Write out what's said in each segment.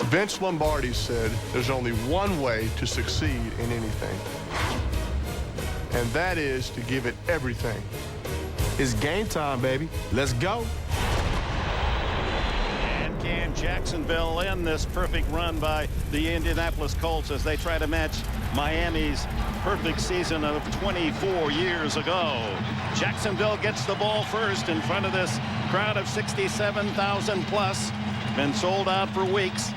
Vince Lombardi said there's only one way to succeed in anything, and that is to give it everything. It's game time, baby. Let's go. And can Jacksonville end this perfect run by the Indianapolis Colts as they try to match Miami's perfect season of 24 years ago? Jacksonville gets the ball first in front of this crowd of 67,000 plus. Been sold out for weeks.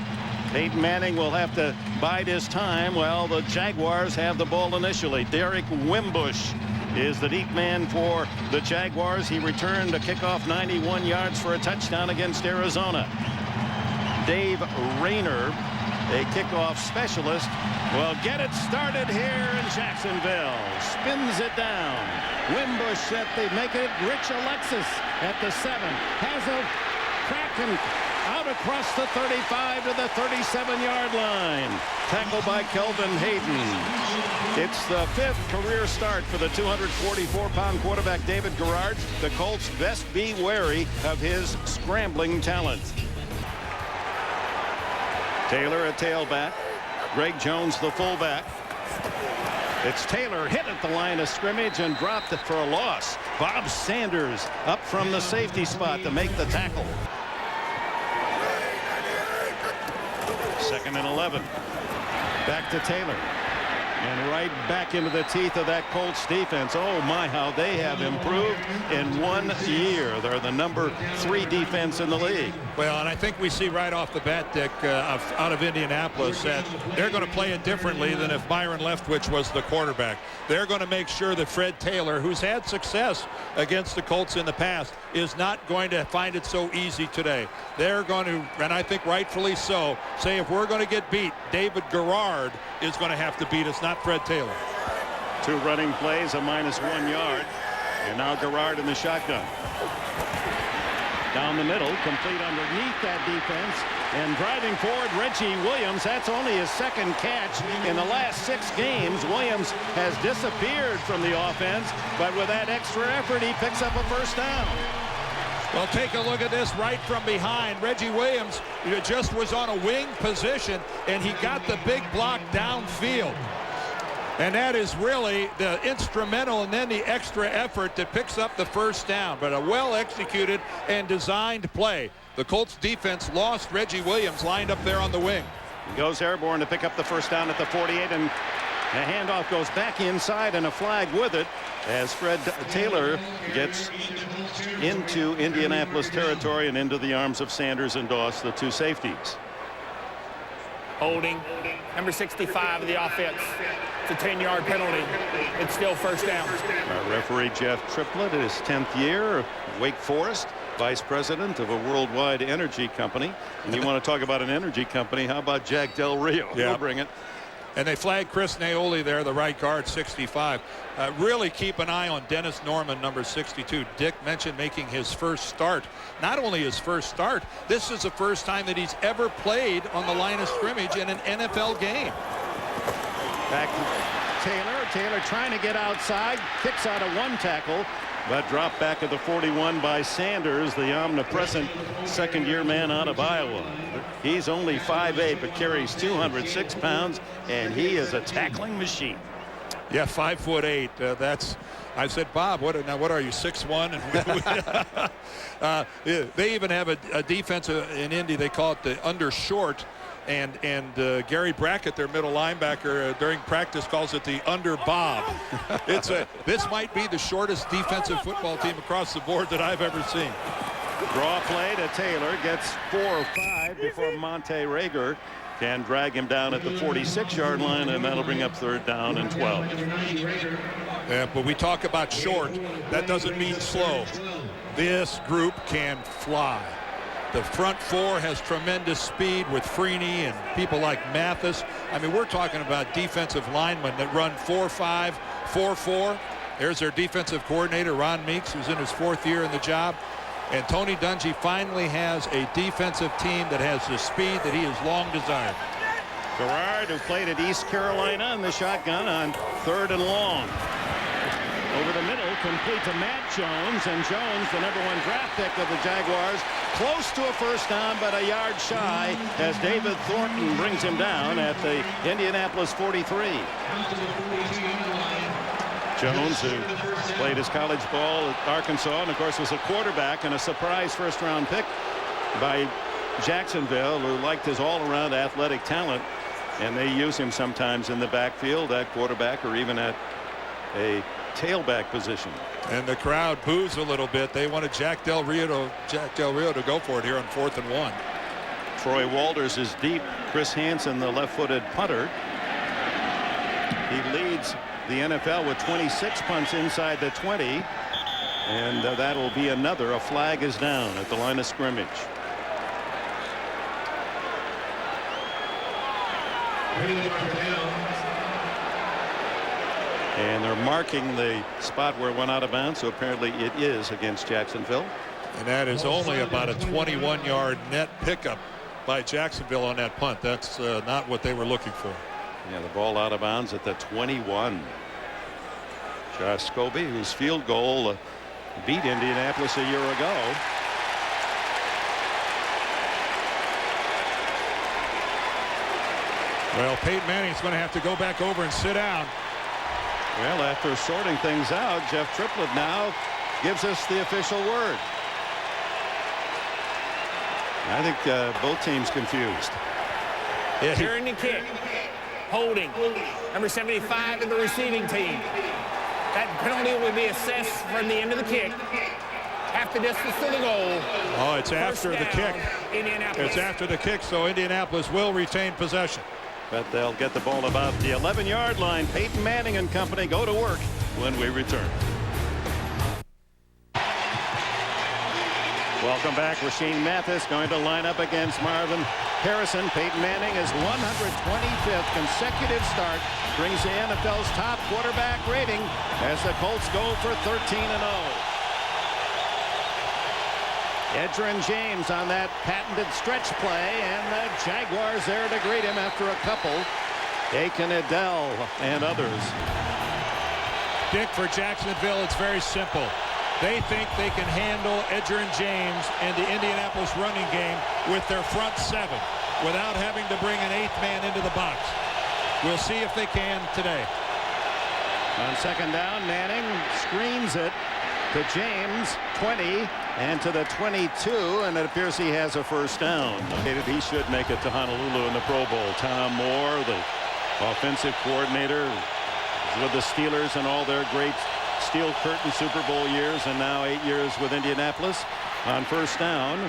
Peyton Manning will have to bide his time while the Jaguars have the ball initially. Derek Wimbush is the deep man for the Jaguars. He returned a kickoff 91 yards for a touchdown against Arizona. Dave Rayner, a kickoff specialist, will get it started here in Jacksonville. Spins it down. Wimbush at the make it. Rich Alexis at the 7 has a crack and out across the 35 to the 37-yard line. Tackled by Kelvin Hayden. It's the 5th career start for the 244-pound quarterback David Garrard. The Colts best be wary of his scrambling talent. Taylor a tailback. Greg Jones the fullback. It's Taylor hit at the line of scrimmage and dropped it for a loss. Bob Sanders up from the safety spot to make the tackle. 2nd and 11. Back to Taylor. And right back into the teeth of that Colts defense. Oh my, how they have improved in 1 year. They're the number 3 defense in the league. Well, and I think we see right off the bat, Dick, out of Indianapolis, that they're going to play it differently than if Byron Leftwich was the quarterback. They're going to make sure that Fred Taylor, who's had success against the Colts in the past, is not going to find it so easy today. They're going to, and I think rightfully so, say if we're going to get beat, David Garrard is going to have to beat us, not Fred Taylor. 2 running plays, a -1 yard. And now Garrard in the shotgun. Down the middle, complete underneath that defense. And driving forward, Reggie Williams. That's only his 2nd catch in the last 6 games. Williams has disappeared from the offense, but with that extra effort, he picks up a first down. Well, take a look at this right from behind. Reggie Williams just was on a wing position, and he got the big block downfield. And that is really the instrumental and then the extra effort that picks up the first down. But a well-executed and designed play. The Colts defense lost Reggie Williams lined up there on the wing. He goes airborne to pick up the first down at the 48, and the handoff goes back inside and a flag with it as Fred Taylor gets into Indianapolis territory and into the arms of Sanders and Doss, the 2 safeties. Holding, number 65 of the offense. It's a 10-yard penalty. It's still first down. Our referee Jeff Triplett, his 10th year, Wake Forest, vice president of a worldwide energy company. And you want to talk about an energy company, how about Jack Del Rio? Yeah. He'll bring it. And they flagged Chris Naoli there, the right guard, 65. Really keep an eye on Dennis Norman, number 62. Dick mentioned making his first start. Not only his first start, this is the first time that he's ever played on the line of scrimmage in an NFL game. Back to Taylor. Taylor trying to get outside, kicks out of 1 tackle, but dropped back at the 41 by Sanders, the omnipresent 2nd-year man out of Iowa. He's only 5'8", but carries 206 pounds, and he is a tackling machine. Yeah, 5'8". That's. I said, Bob, what are you, 6'1"? And they even have a defense in Indy. They call it the under-short. And Gary Brackett, their middle linebacker, during practice calls it the under Bob. This might be the shortest defensive football team across the board that I've ever seen. Draw play to Taylor, gets 4 or 5 before Monte Rager can drag him down at the 46-yard line, and that'll bring up 3rd down and 12. Yeah, but we talk about short. That doesn't mean slow. This group can fly. The front 4 has tremendous speed with Freeney and people like Mathis. I mean, we're talking about defensive linemen that run 4.5, 4.4. There's their defensive coordinator, Ron Meeks, who's in his 4th year in the job. And Tony Dungy finally has a defensive team that has the speed that he has long desired. Garrard, who played at East Carolina in the shotgun on 3rd and long. Over the middle, complete to Matt Jones, and Jones, the #1 draft pick of the Jaguars, close to a first down, but a yard shy as David Thornton brings him down at the Indianapolis 43. Jones, who played his college ball at Arkansas and of course was a quarterback and a surprise first-round pick by Jacksonville, who liked his all-around athletic talent, and they use him sometimes in the backfield at quarterback or even at a tailback position. And the crowd boos a little bit. They wanted Jack Del Rio to go for it here on 4th and 1. Troy Walters is deep. Chris Hansen, the left-footed punter. He leads the NFL with 26 punts inside the 20, and that'll be another. A flag is down at the line of scrimmage. And they're marking the spot where it went out of bounds, so apparently it is against Jacksonville. And that is only about a 21-yard net pickup by Jacksonville on that punt. That's not what they were looking for. Yeah, the ball out of bounds at the 21. Josh Scobie, whose field goal beat Indianapolis a year ago. Well, Peyton Manning's going to have to go back over and sit down. Well, after sorting things out, Jeff Triplett now gives us the official word. I think both teams confused. Return the kick. Holding. Number 75 in the receiving team. That penalty will be assessed from the end of the kick. Half the distance to the goal. Oh, it's after the kick. Indianapolis. It's after the kick, so Indianapolis will retain possession. But they'll get the ball about the 11-yard line. Peyton Manning and company go to work when we return. Welcome back. Rasheem Mathis going to line up against Marvin Harrison. Peyton Manning, his 125th consecutive start, brings the NFL's top quarterback rating as the Colts go for 13-0. Edgerrin James on that patented stretch play, and the Jaguars there to greet him after a couple. Aiken Adell and others. Dick, for Jacksonville, it's very simple. They think they can handle Edgerrin James and the Indianapolis running game with their front seven without having to bring an 8th man into the box. We'll see if they can today. On second down, Manning screens it to James, 20, and to the 22, and it appears he has a first down. He should make it to Honolulu in the Pro Bowl. Tom Moore, the offensive coordinator with the Steelers and all their great Steel Curtain Super Bowl years, and now 8 years with Indianapolis. On first down,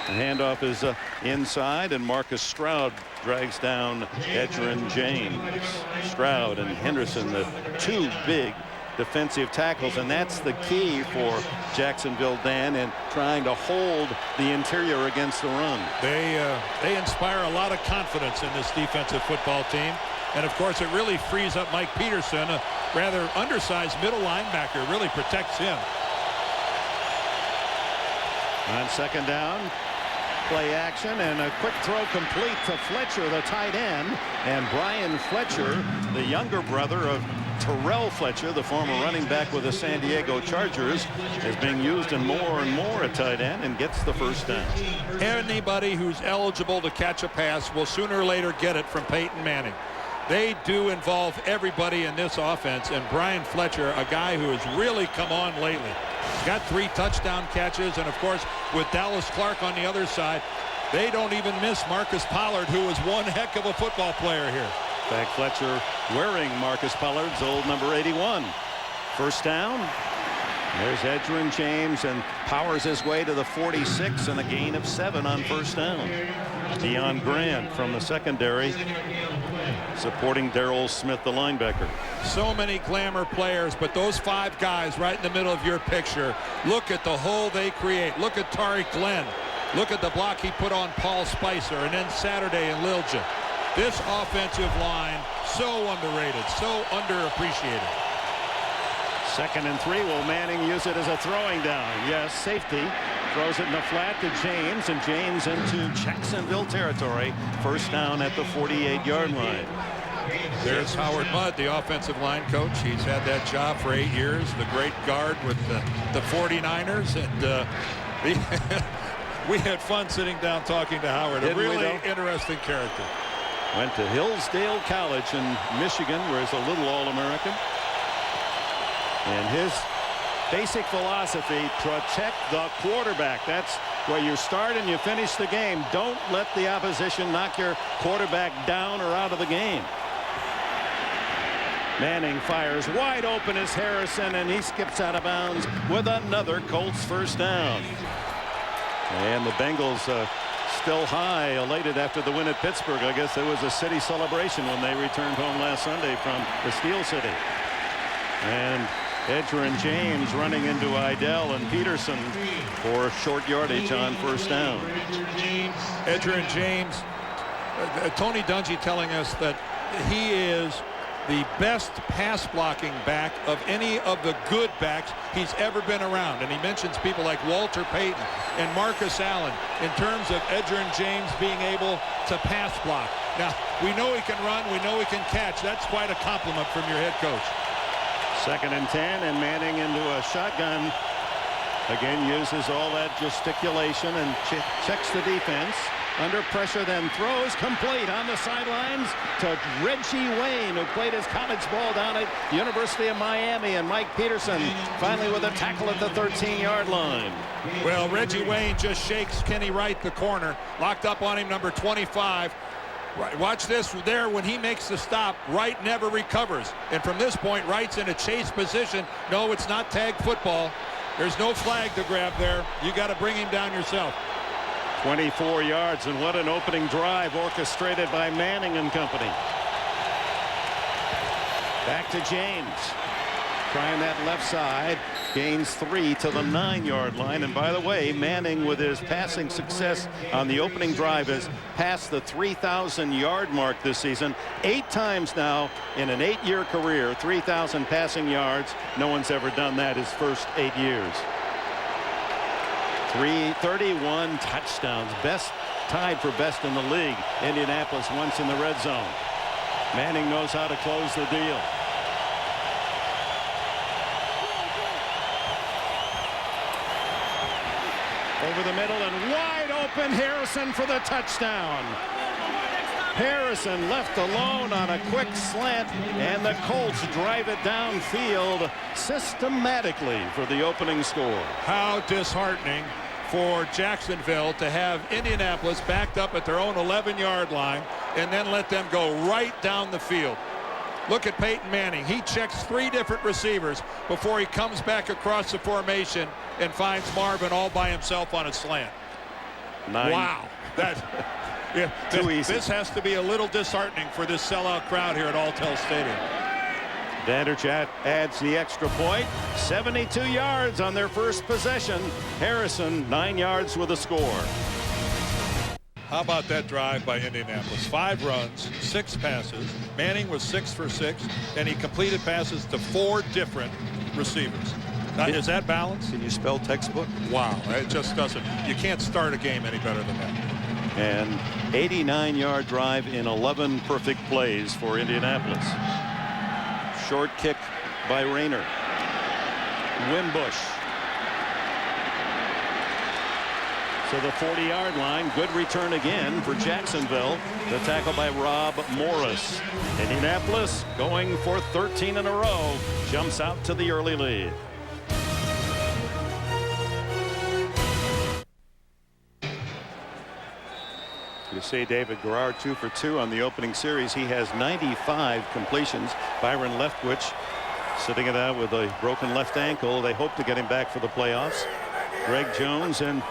the handoff is inside, and Marcus Stroud drags down Edgerrin James. Stroud and Henderson, the two big defensive tackles, and that's the key for Jacksonville, Dan, in trying to hold the interior against the run. They inspire a lot of confidence in this defensive football team, and of course it really frees up Mike Peterson, a rather undersized middle linebacker. Really protects him. On second down, play action, and a quick throw complete to Fletcher, the tight end, and Brian Fletcher, the younger brother of Terrell Fletcher, the former running back with the San Diego Chargers, is being used in more and more at tight end and gets the first down. Anybody who's eligible to catch a pass will sooner or later get it from Peyton Manning. They do involve everybody in this offense, and Brian Fletcher, a guy who has really come on lately. He's got 3 touchdown catches, and of course with Dallas Clark on the other side, they don't even miss Marcus Pollard, who is one heck of a football player here. In fact, Fletcher wearing Marcus Pollard's old number 81. First down. There's Edgerrin James, and powers his way to the 46, and a gain of 7 on first down. Deion Grant from the secondary supporting Darrell Smith, the linebacker. So many glamour players, but those 5 guys right in the middle of your picture, look at the hole they create. Look at Tariq Glenn. Look at the block he put on Paul Spicer, and then Saturday in Lilja. This offensive line, so underrated, so underappreciated. 2nd and 3. Will Manning use it as a throwing down? Yes, safety. Throws it in the flat to James, and James into Jacksonville territory. First down at the 48-yard line. There's Howard Mudd, the offensive line coach. He's had that job for 8 years, the great guard with the 49ers. And we had fun sitting down talking to Howard. A really interesting character. Went to Hillsdale College in Michigan, where he's a little All-American. And his basic philosophy, protect the quarterback. That's where you start and you finish the game. Don't let the opposition knock your quarterback down or out of the game. Manning fires wide open as Harrison, and he skips out of bounds with another Colts first down. And the Bengals still high, elated after the win at Pittsburgh. I guess there was a city celebration when they returned home last Sunday from the Steel City. And Edgerrin James running into Idell and Peterson for short yardage on first down. Edgerrin James, Tony Dungy telling us that he is the best pass blocking back of any of the good backs he's ever been around. And he mentions people like Walter Payton and Marcus Allen in terms of Edgerrin James being able to pass block. Now, we know he can run. We know he can catch. That's quite a compliment from your head coach. 2nd and 10, and Manning into a shotgun. Again, uses all that gesticulation and checks the defense. Under pressure, then throws complete on the sidelines to Reggie Wayne, who played his college ball down at the University of Miami, and Mike Peterson finally with a tackle at the 13-yard line. Well, Reggie Wayne just shakes Kenny Wright, the corner, locked up on him, number 25. Watch this there. When he makes the stop, Wright never recovers. And from this point, Wright's in a chase position. No, it's not tag football. There's no flag to grab there. You got to bring him down yourself. 24 yards, and what an opening drive orchestrated by Manning and company. Back to James. Trying that left side. Gains 3 to the 9-yard line. And by the way, Manning, with his passing success on the opening drive, has passed the 3,000-yard mark this season 8 times now in an 8-year career. 3,000 passing yards. No one's ever done that his first 8 years. 331 touchdowns, tied for best in the league. Indianapolis once in the red zone. Manning knows how to close the deal. Over the middle and wide open, Harrison for the touchdown. Harrison left alone on a quick slant, and the Colts drive it downfield systematically for the opening score. How disheartening for Jacksonville to have Indianapolis backed up at their own 11-yard line and then let them go right down the field. Look at Peyton Manning. He checks 3 different receivers before he comes back across the formation and finds Marvin all by himself on a slant. Wow. Yeah, this has to be a little disheartening for this sellout crowd here at Alltel Stadium. Vanderjagt adds the extra point. 72 yards on their first possession. Harrison 9 yards with a score. How about that drive by Indianapolis? 5 runs, 6 passes. Manning was 6 for 6, and he completed passes to 4 different receivers. Now, is that balance? Can you spell textbook? Wow, it just doesn't. You can't start a game any better than that. And 89-yard drive in 11 perfect plays for Indianapolis. Short kick by Rayner. Wimbush. To the 40-yard line. Good return again for Jacksonville. The tackle by Rob Morris. Indianapolis going for 13 in a row. Jumps out to the early lead. You see David Garrard 2 for 2 on the opening series. He has 95 completions. Byron Leftwich sitting it out with a broken left ankle. They hope to get him back for the playoffs. Greg Jones in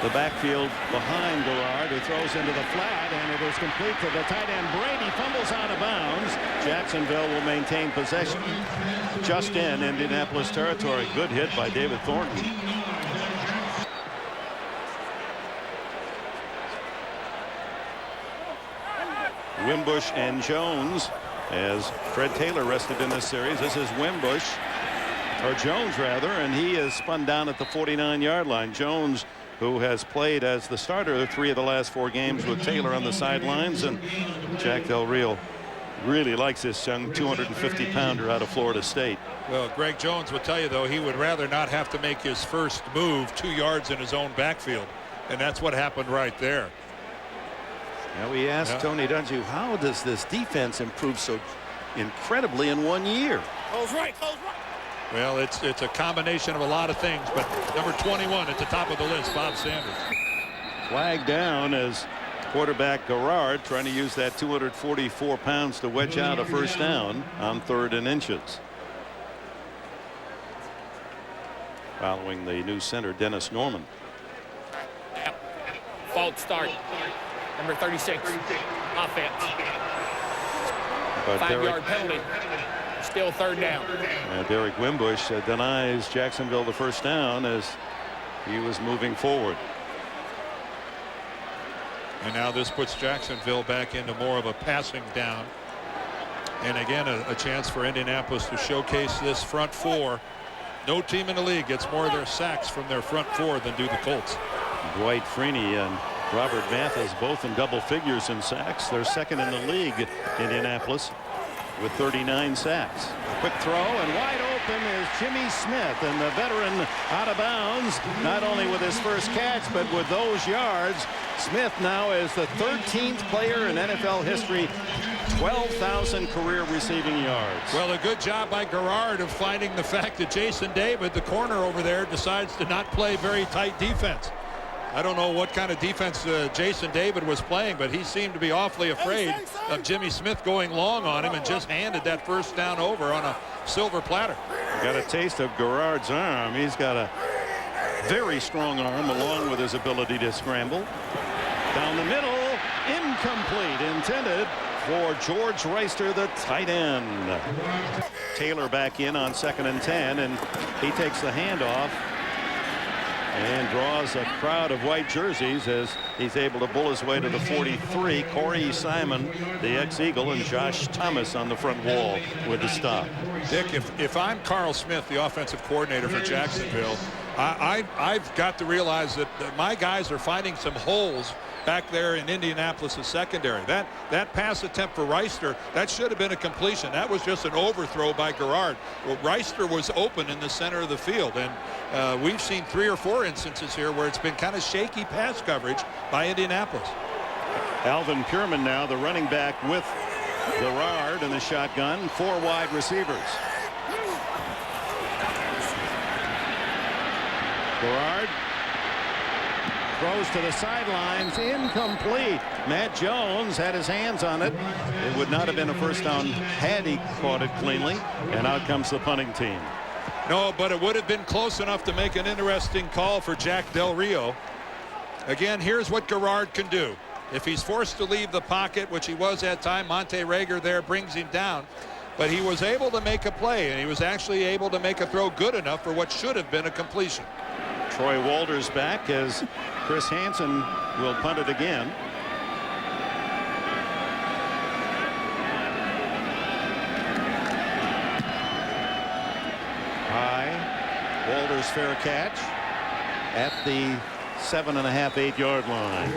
the backfield behind Garrard, who throws into the flat, and it is complete to the tight end. Brady fumbles out of bounds. Jacksonville will maintain possession just in Indianapolis territory. Good hit by David Thornton. Wimbush and Jones, as Fred Taylor rested in this series. This is Wimbush, or Jones rather, and he is spun down at the 49-yard line. Jones, who has played as the starter 3 of the last 4 games with Taylor on the sidelines, and Jack Del Rio really likes this young 250-pounder out of Florida State. Well, Greg Jones would tell you, though, he would rather not have to make his first move 2 yards in his own backfield. And that's what happened right there. Now we asked Tony Dungy, how does this defense improve so incredibly in 1 year? Close right. Well, it's a combination of a lot of things, but number 21 at the top of the list, Bob Sanders. Flag down as quarterback Garrard trying to use that 244 pounds to wedge out a first down on 3rd and inches. Following the new center, Dennis Norman. False start. Number 36. Offense. 5-yard penalty. Still 3rd down. Derek Wimbush denies Jacksonville the first down as he was moving forward. And now this puts Jacksonville back into more of a passing down. And again, a chance for Indianapolis to showcase this front four. No team in the league gets more of their sacks from their front four than do the Colts. Dwight Freeney and Robert Mathis both in double figures in sacks. They're 2nd in the league, Indianapolis, with 39 sacks. Quick throw, and wide open is Jimmy Smith, and the veteran out of bounds, not only with his first catch, but with those yards. Smith now is the 13th player in NFL history, 12,000 career receiving yards. Well, a good job by Garrard of finding the fact that Jason David, the corner over there, decides to not play very tight defense. I don't know what kind of defense Jason David was playing, but he seemed to be awfully afraid of Jimmy Smith going long on him and just handed that first down over on a silver platter. Got a taste of Garrard's arm. He's got a very strong arm along with his ability to scramble. Down the middle, incomplete, intended for George Reister, the tight end. Taylor back in on 2nd and 10, and he takes the handoff and draws a crowd of white jerseys as he's able to bull his way to the 43. Corey Simon, the ex-Eagle, and Josh Thomas on the front wall with the stop. Dick, if I'm Carl Smith, the offensive coordinator for Jacksonville, I've got to realize that my guys are finding some holes back there in Indianapolis' secondary. That pass attempt for Reister, that should have been a completion. That was just an overthrow by Garrard. Well, Reister was open in the center of the field, and we've seen 3 or 4 instances here where it's been kind of shaky pass coverage by Indianapolis. Alvin Pureman now, the running back with Garrard in the shotgun. 4 wide receivers. Garrard throws to the sidelines, incomplete. Matt Jones had his hands on it. It would not have been a first down had he caught it cleanly. And out comes the punting team. No, but it would have been close enough to make an interesting call for Jack Del Rio. Again, here's what Garrard can do. If he's forced to leave the pocket, which he was at time, Monte Rager there brings him down. But he was able to make a play, and he was actually able to make a throw good enough for what should have been a completion. Troy Walters back as Chris Hansen will punt it again. High. Walters fair catch at the 7.5, 8-yard line.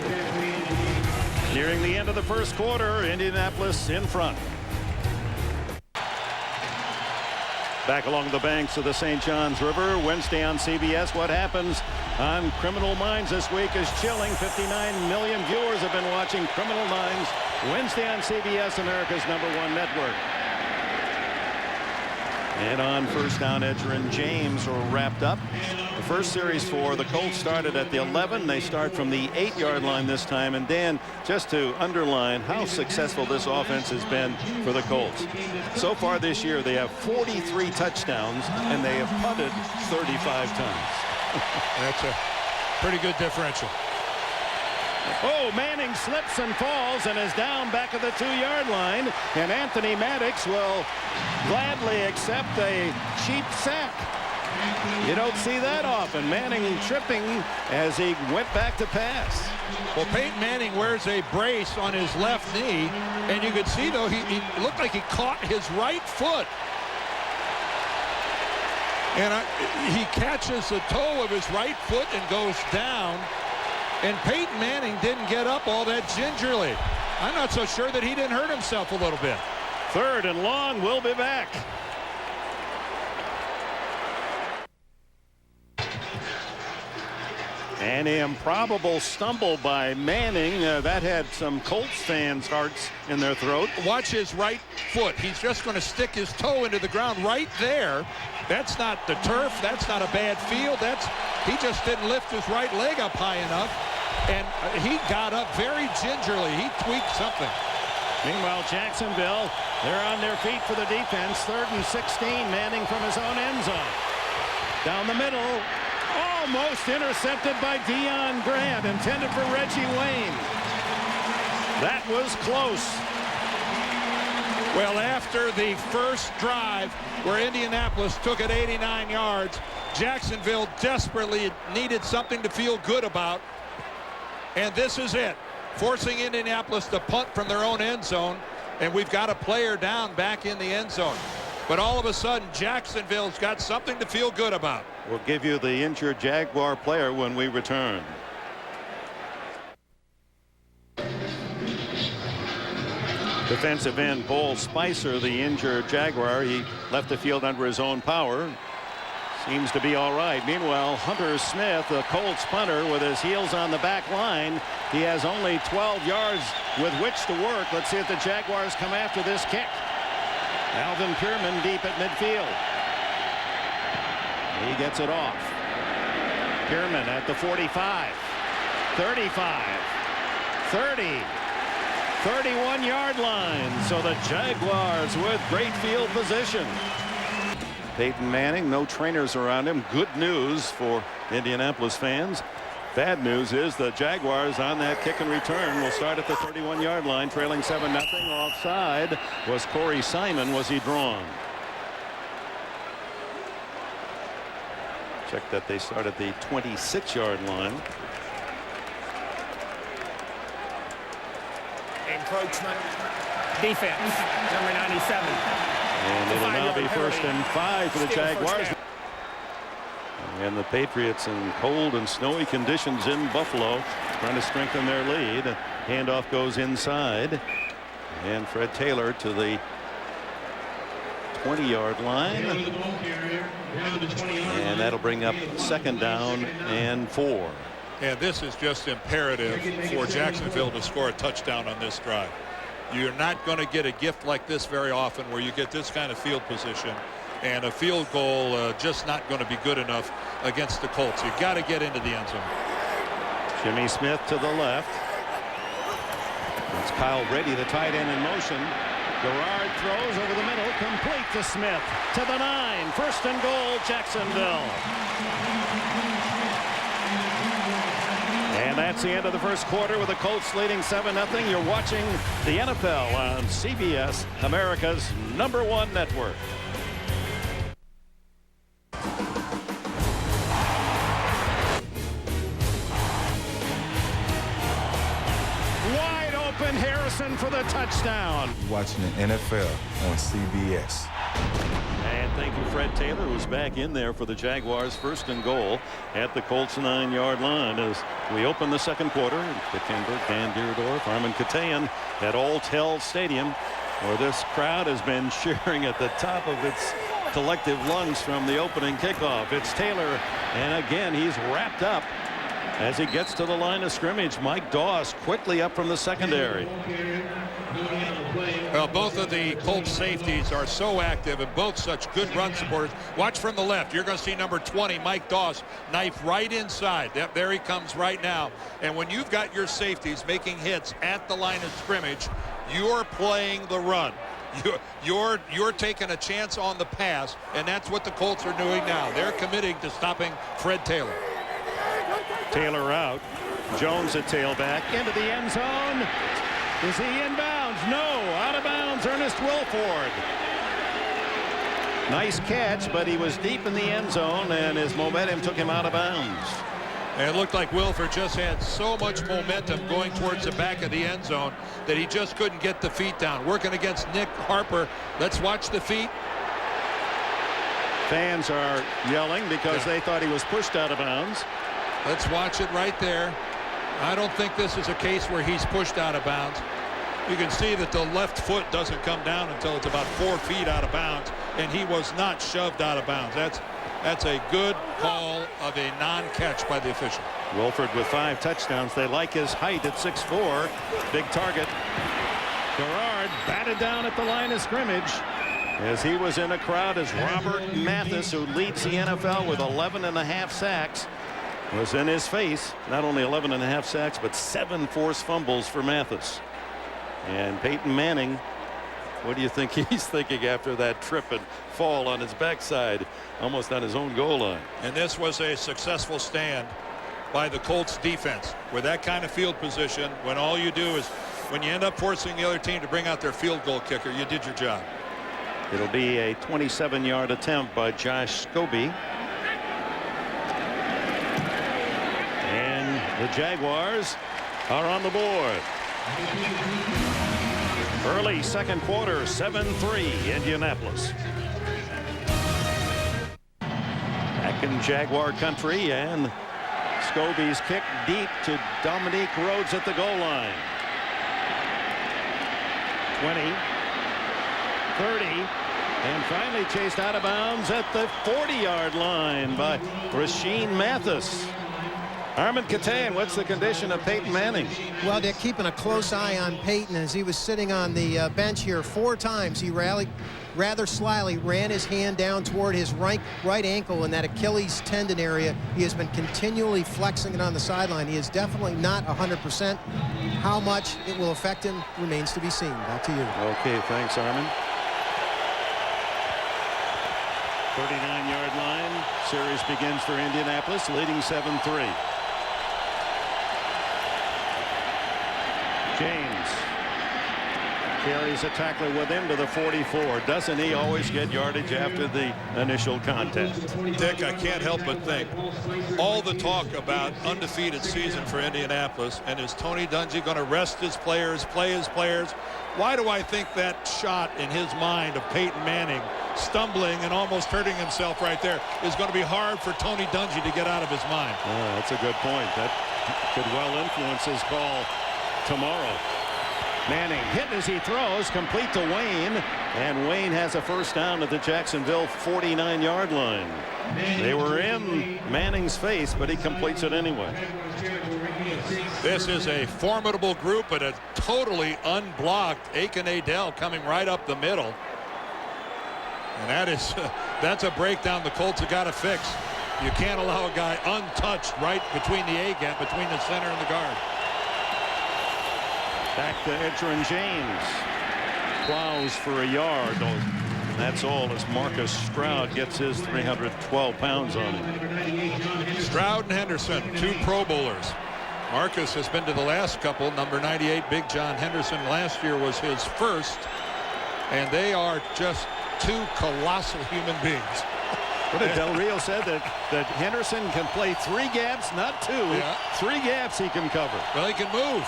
Nearing the end of the first quarter, Indianapolis in front. Back along the banks of the St. Johns River, Wednesday on CBS. What happens on Criminal Minds this week is chilling. 59 million viewers have been watching Criminal Minds Wednesday on CBS, America's #1 network. And on first down, Edger and James are wrapped up. The first series for the Colts started at the 11. They start from the 8-yard line this time. And Dan, just to underline how successful this offense has been for the Colts. So far this year, they have 43 touchdowns, and they have punted 35 times. That's a pretty good differential. Oh, Manning slips and falls and is down back at the 2-yard line. And Anthony Maddox will gladly accept a cheap sack. You don't see that often. Manning tripping as he went back to pass. Well, Peyton Manning wears a brace on his left knee, and you could see, though, he looked like he caught his right foot. And he catches the toe of his right foot and goes down. And Peyton Manning didn't get up all that gingerly. I'm not so sure that he didn't hurt himself a little bit. Third and long. We'll be back. An improbable stumble by Manning. That had some Colts fans' hearts in their throat. Watch his right foot. He's just going to stick his toe into the ground right there. That's not the turf. That's not a bad field. He just didn't lift his right leg up high enough. And he got up very gingerly. He tweaked something. Meanwhile, Jacksonville, they're on their feet for the defense. 3rd and 16. Manning from his own end zone. Down the middle. Almost intercepted by Deion Grant, intended for Reggie Wayne. That was close. Well, after the first drive where Indianapolis took it 89 yards, Jacksonville desperately needed something to feel good about. And this is it, forcing Indianapolis to punt from their own end zone. And we've got a player down back in the end zone. But all of a sudden, Jacksonville's got something to feel good about. We'll give you the injured Jaguar player when we return. Defensive end Bull Spicer, the injured Jaguar. He left the field under his own power. Seems to be all right. Meanwhile, Hunter Smith, the Colts punter, with his heels on the back line. He has only 12 yards with which to work. Let's see if the Jaguars come after this kick. Alvin Pierman deep at midfield. He gets it off. Pierman at the 45, 35, 30, 31-yard line. So the Jaguars with great field position. Peyton Manning, no trainers around him. Good news for Indianapolis fans. Bad news is the Jaguars on that kick and return will start at the 31-yard line, trailing 7-0. Offside was Corey Simon. Was he drawn? Check that they start at the 26-yard line. Encroachment. Defense. Number 97. And it'll now be 1st and 5 for the Jaguars. And the Patriots in cold and snowy conditions in Buffalo, trying to strengthen their lead. Handoff goes inside. And Fred Taylor to the 20-yard line. And that'll bring up 2nd down and 4. And this is just imperative for Jacksonville to score a touchdown on this drive. You're not going to get a gift like this very often where you get this kind of field position. And a field goal just not going to be good enough against the Colts. You got to get into the end zone. Jimmy Smith to the left. It's Kyle Brady, the tight end, in motion. Garrard throws over the middle, complete to Smith to the 9. 1st and goal, Jacksonville. And that's the end of the first quarter with the Colts leading 7-0. You're watching the NFL on CBS, America's #1 network. Wide open, Harrison for the touchdown. Watching the NFL on CBS. And thank you, Fred Taylor, who's back in there for the Jaguars. 1st and goal at the Colts 9-yard line as we open the second quarter. Wittenberg, Van Deerdorf, Armin Katayan at Alltel Stadium, where this crowd has been cheering at the top of its collective lungs from the opening kickoff. It's Taylor, and again he's wrapped up as he gets to the line of scrimmage. Mike Doss quickly up from the secondary. Well, both of the Colts safeties are so active and both such good run supporters. Watch from the left. You're going to see number 20, Mike Doss, knife right inside. Yep, there he comes right now. And when you've got your safeties making hits at the line of scrimmage, you're playing the run. You're taking a chance on the pass, and that's what the Colts are doing now. They're committing to stopping Fred Taylor. Taylor out. Jones at tailback into the end zone. Is he inbounds? No. Out of bounds. Ernest Wilford. Nice catch, but he was deep in the end zone, and his momentum took him out of bounds. And it looked like Wilford just had so much momentum going towards the back of the end zone that he just couldn't get the feet down. Working against Nick Harper. Let's watch the feet. Fans are yelling because they thought he was pushed out of bounds. Let's watch it right there. I don't think this is a case where he's pushed out of bounds. You can see that the left foot doesn't come down until it's about 4 feet out of bounds, and he was not shoved out of bounds. That's a good call of a non-catch by the official. Wilford with 5 touchdowns. They like his height at 6'4". Big target. Garrard batted down at the line of scrimmage as he was in a crowd as Robert Mathis, who leads the NFL with 11.5 sacks, was in his face. Not only 11.5 sacks, but 7 forced fumbles for Mathis. And Peyton Manning, what do you think he's thinking after that trip and fall on his backside, almost on his own goal line? And this was a successful stand by the Colts defense. With that kind of field position, when all you do is, when you end up forcing the other team to bring out their field goal kicker, you did your job. It'll be a 27-yard attempt by Josh Scobie. And the Jaguars are on the board. Early second quarter, 7-3 Indianapolis. Back in Jaguar country, and Scobie's kick deep to Dominique Rhodes at the goal line. 20, 30, and finally chased out of bounds at the 40-yard line by Rashean Mathis. Armin Katan, what's the condition of Peyton Manning? Well, they're keeping a close eye on Peyton as he was sitting on the bench here 4 times. He rallied rather slyly, ran his hand down toward his right ankle in that Achilles tendon area. He has been continually flexing it on the sideline. He is definitely not 100%. How much it will affect him remains to be seen. Back to you. Okay, thanks, Armin. 39-yard line. Series begins for Indianapolis, leading 7-3. James carries a tackler with him to the 44. Doesn't he always get yardage after the initial contact? Dick, I can't help but think all the talk about undefeated season for Indianapolis, and is Tony Dungy going to rest his players, play his players? Why do I think that shot in his mind of Peyton Manning stumbling and almost hurting himself right there is going to be hard for Tony Dungy to get out of his mind? That's a good point. That could well influence his call tomorrow. Manning hit as he throws, complete to Wayne, and Wayne has a first down at the Jacksonville 49-yard line. They were in Manning's face, but he completes it anyway. This is a formidable group, but a totally unblocked Aiken Adell coming right up the middle. And that's a breakdown the Colts have got to fix. You can't allow a guy untouched right between the A-gap, between the center and the guard. Back to Edgerrin James. Plows for a yard. That's all as Marcus Stroud gets his 312 pounds on him. Stroud and Henderson, 2 Pro Bowlers. Marcus has been to the last couple. Number 98, Big John Henderson, last year was his first. And they are just 2 colossal human beings. Del Rio said that Henderson can play 3 gaps, not 2. Yeah. 3 gaps he can cover. Well, he can move.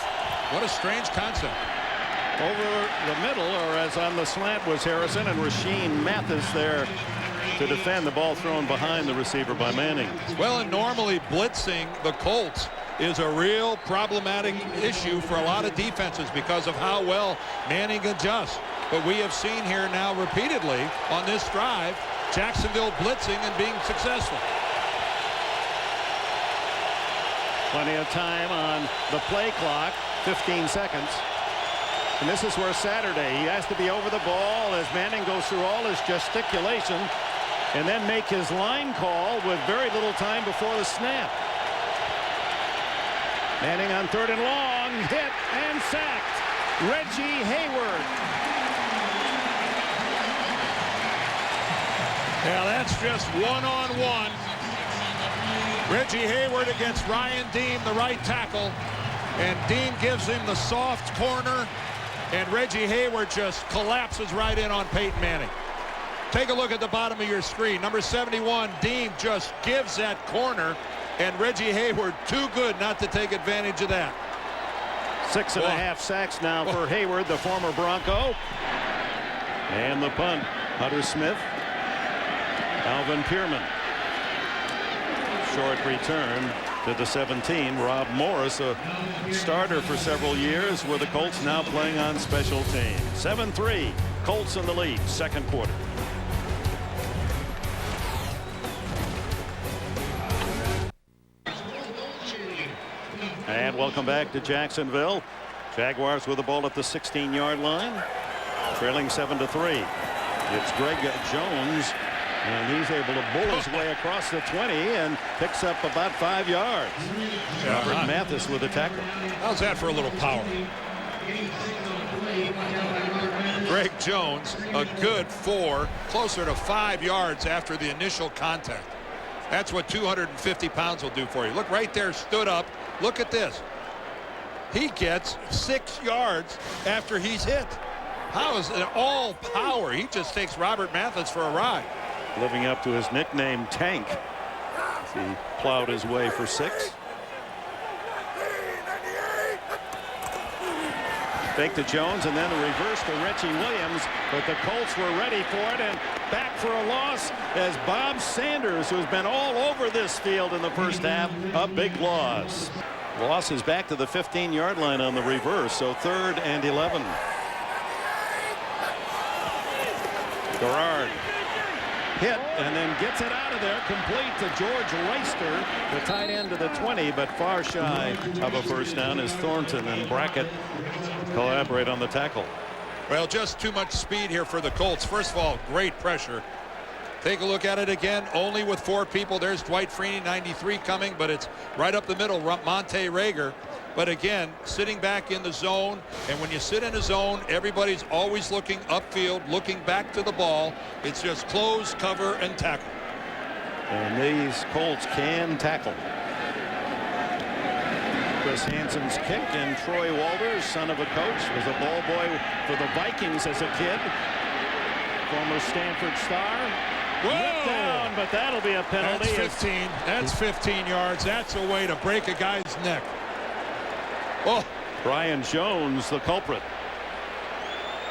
What a strange concept. Over the middle, or as on the slant, was Harrison, and Rashean Mathis there to defend the ball thrown behind the receiver by Manning. Well, and normally blitzing the Colts is a real problematic issue for a lot of defenses because of how well Manning adjusts. But we have seen here now repeatedly on this drive, Jacksonville blitzing and being successful. Plenty of time on the play clock, 15 seconds. And this is where Saturday, he has to be over the ball as Manning goes through all his gesticulation and then make his line call with very little time before the snap. Manning on 3rd and long, hit and sacked. Reggie Hayward. Yeah, that's just one-on-one. Reggie Hayward against Ryan Dean, the right tackle. And Dean gives him the soft corner. And Reggie Hayward just collapses right in on Peyton Manning. Take a look at the bottom of your screen. Number 71, Dean just gives that corner. And Reggie Hayward too good not to take advantage of that. 6.5 sacks now for Hayward, the former Bronco. And the punt, Hunter Smith. Alvin Pierman. Short return to the 17. Rob Morris, a starter for several years with the Colts, now playing on special teams. 7-3, Colts in the lead, second quarter. And welcome back to Jacksonville. Jaguars with the ball at the 16-yard line, trailing 7-3. It's Greg Jones, and he's able to bull his way across the 20 and picks up about 5 yards. Robert Mathis with the tackle. How's that for a little power? Greg Jones, a good 4, closer to 5 yards after the initial contact. That's what 250 pounds will do for you. Look right there, stood up. Look at this. He gets 6 yards after he's hit. How is it all power? He just takes Robert Mathis for a ride. Living up to his nickname, Tank, as he plowed his way for 6. Fake to Jones and then a reverse to Richie Williams, but the Colts were ready for it, and back for a loss as Bob Sanders, who's been all over this field in the first half, a big loss. Loss is back to the 15-yard line on the reverse, so 3rd and 11. Garrard hit and then gets it out of there, complete to George Reister, the tight end to the 20, but far shy of a first down as Thornton and Brackett collaborate on the tackle. Well, just too much speed here for the Colts. First of all, great pressure. Take a look at it again, only with 4 people. There's Dwight Freeney, 93 coming, but it's right up the middle, Monte Rager. But again, sitting back in the zone, and when you sit in a zone, everybody's always looking upfield, looking back to the ball. It's just close, cover, and tackle. And these Colts can tackle. Chris Hansen's kick, and Troy Walters, son of a coach, was a ball boy for the Vikings as a kid. Former Stanford star. Whoa! Down, but that'll be a penalty. That's 15. That's 15 yards. That's a way to break a guy's neck. Oh, Brian Jones, the culprit.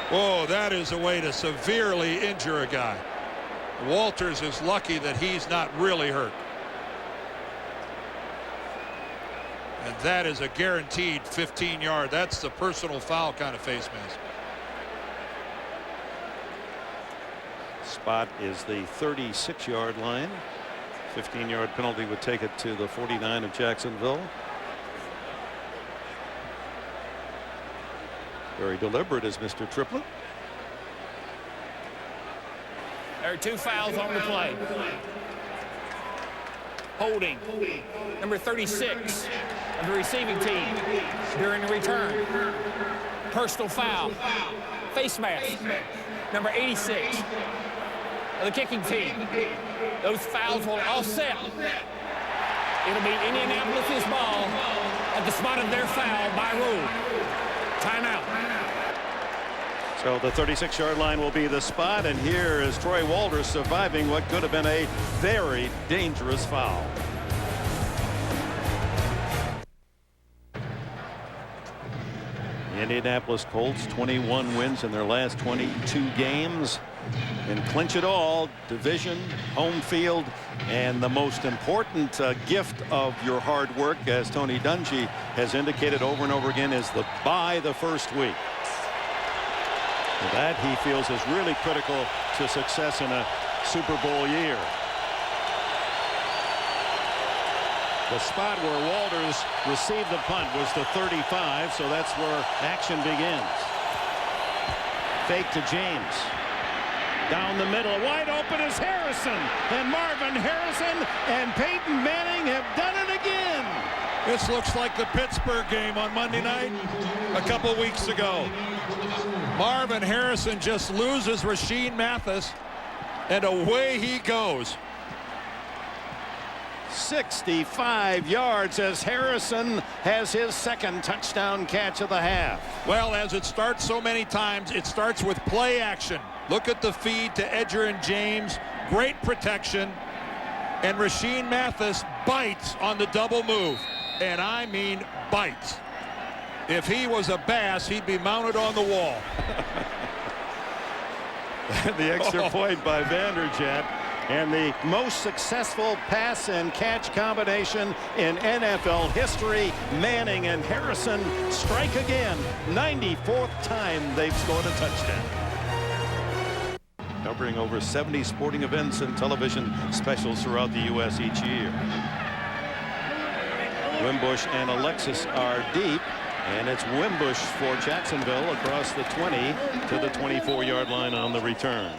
Whoa, that is a way to severely injure a guy. Walters is lucky that he's not really hurt. And that is a guaranteed 15-yard. That's the personal foul kind of face mask. Spot is the 36-yard line. 15-yard penalty would take it to the 49 of Jacksonville. Very deliberate is Mr. Triplett. There are 2 fouls on the play. Holding number 36 of the receiving team during the return. Personal foul. Face mask number 86 of the kicking team. Those fouls will offset. It'll be Indianapolis's ball at the spot of their foul by rule. Timeout. So the 36-yard line will be the spot, and here is Troy Walters surviving what could have been a very dangerous foul. The Indianapolis Colts, 21 wins in their last 22 games, and clinch it all. Division, home field, and the most important gift of your hard work, as Tony Dungy has indicated over and over again, is the bye the first week. That he feels is really critical to success in a Super Bowl year. The spot where Walters received the punt was the 35, so that's where action begins. Fake to James. Down the middle, wide open is Harrison, and Marvin Harrison and Peyton Manning have done it again. This looks like the Pittsburgh game on Monday night a couple weeks ago. Marvin Harrison just loses Rasheed Mathis, and away he goes. 65 yards as Harrison has his second touchdown catch of the half. Well, as it starts so many times, it starts with play action. Look at the feed to Edger and James. Great protection. And Rasheed Mathis bites on the double move. And I mean bites. If he was a bass, he'd be mounted on the wall. The extra point by Vanderjagt. And the most successful pass and catch combination in NFL history. Manning and Harrison strike again. 94th time they've scored a touchdown. Covering over 70 sporting events and television specials throughout the U.S. each year. Wimbush and Alexis are deep. And it's Wimbush for Jacksonville across the 20 to the 24-yard line on the return.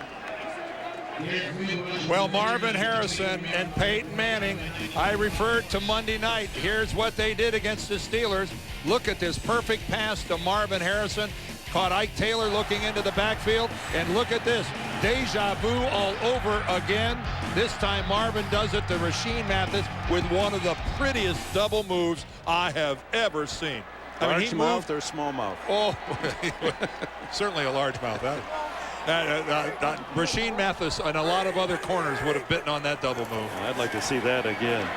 Well, Marvin Harrison and Peyton Manning, I referred to Monday night. Here's what they did against the Steelers. Look at this perfect pass to Marvin Harrison. Caught Ike Taylor looking into the backfield. And look at this. Deja vu all over again. This time Marvin does it to Rasheed Mathis with one of the prettiest double moves I have ever seen. Large mouth or small mouth? Oh, certainly a large mouth. Rasheed Mathis and a lot of other corners would have bitten on that double move. I'd like to see that again.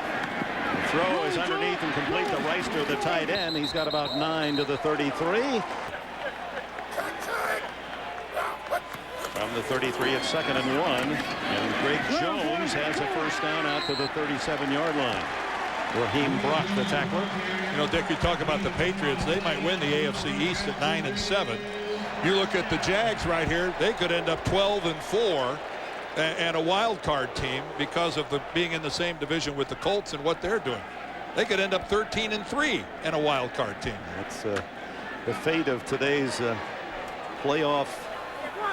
The throw is underneath and complete to Reister, the tight end. He's got about 9 to the 33. From the 33 at 2nd and 1. And Greg Jones has a first down out to the 37-yard line. Raheem Brock, the tackler. You know, Dick, you talk about the Patriots. They might win the AFC East at 9-7. You look at the Jags right here. They could end up 12-4 and a wild card team because of being in the same division with the Colts and what they're doing. They could end up 13-3 and a wild card team. That's the fate of today's playoff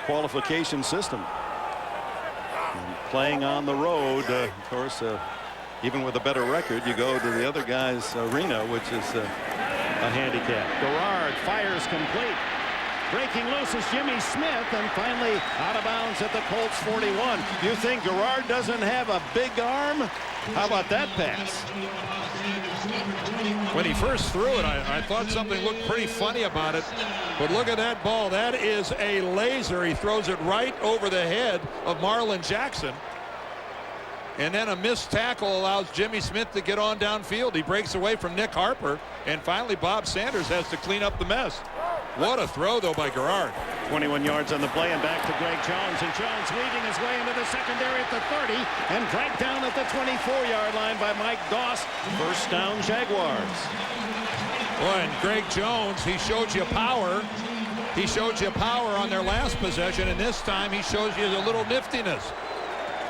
qualification system. And playing on the road, of course, even with a better record, you go to the other guy's arena, which is a handicap. Garrard fires complete. Breaking loose is Jimmy Smith, and finally out of bounds at the Colts 41. You think Garrard doesn't have a big arm? How about that pass? When he first threw it, I thought something looked pretty funny about it. But look at that ball. That is a laser. He throws it right over the head of Marlon Jackson. And then a missed tackle allows Jimmy Smith to get on downfield. He breaks away from Nick Harper. And finally, Bob Sanders has to clean up the mess. What a throw, though, by Garrard. 21 yards on the play, and back to Greg Jones. And Jones weaving his way into the secondary at the 30 and dragged down at the 24-yard line by Mike Doss. First down, Jaguars. Boy, and Greg Jones, he showed you power. He showed you power on their last possession, and this time he shows you a little niftiness.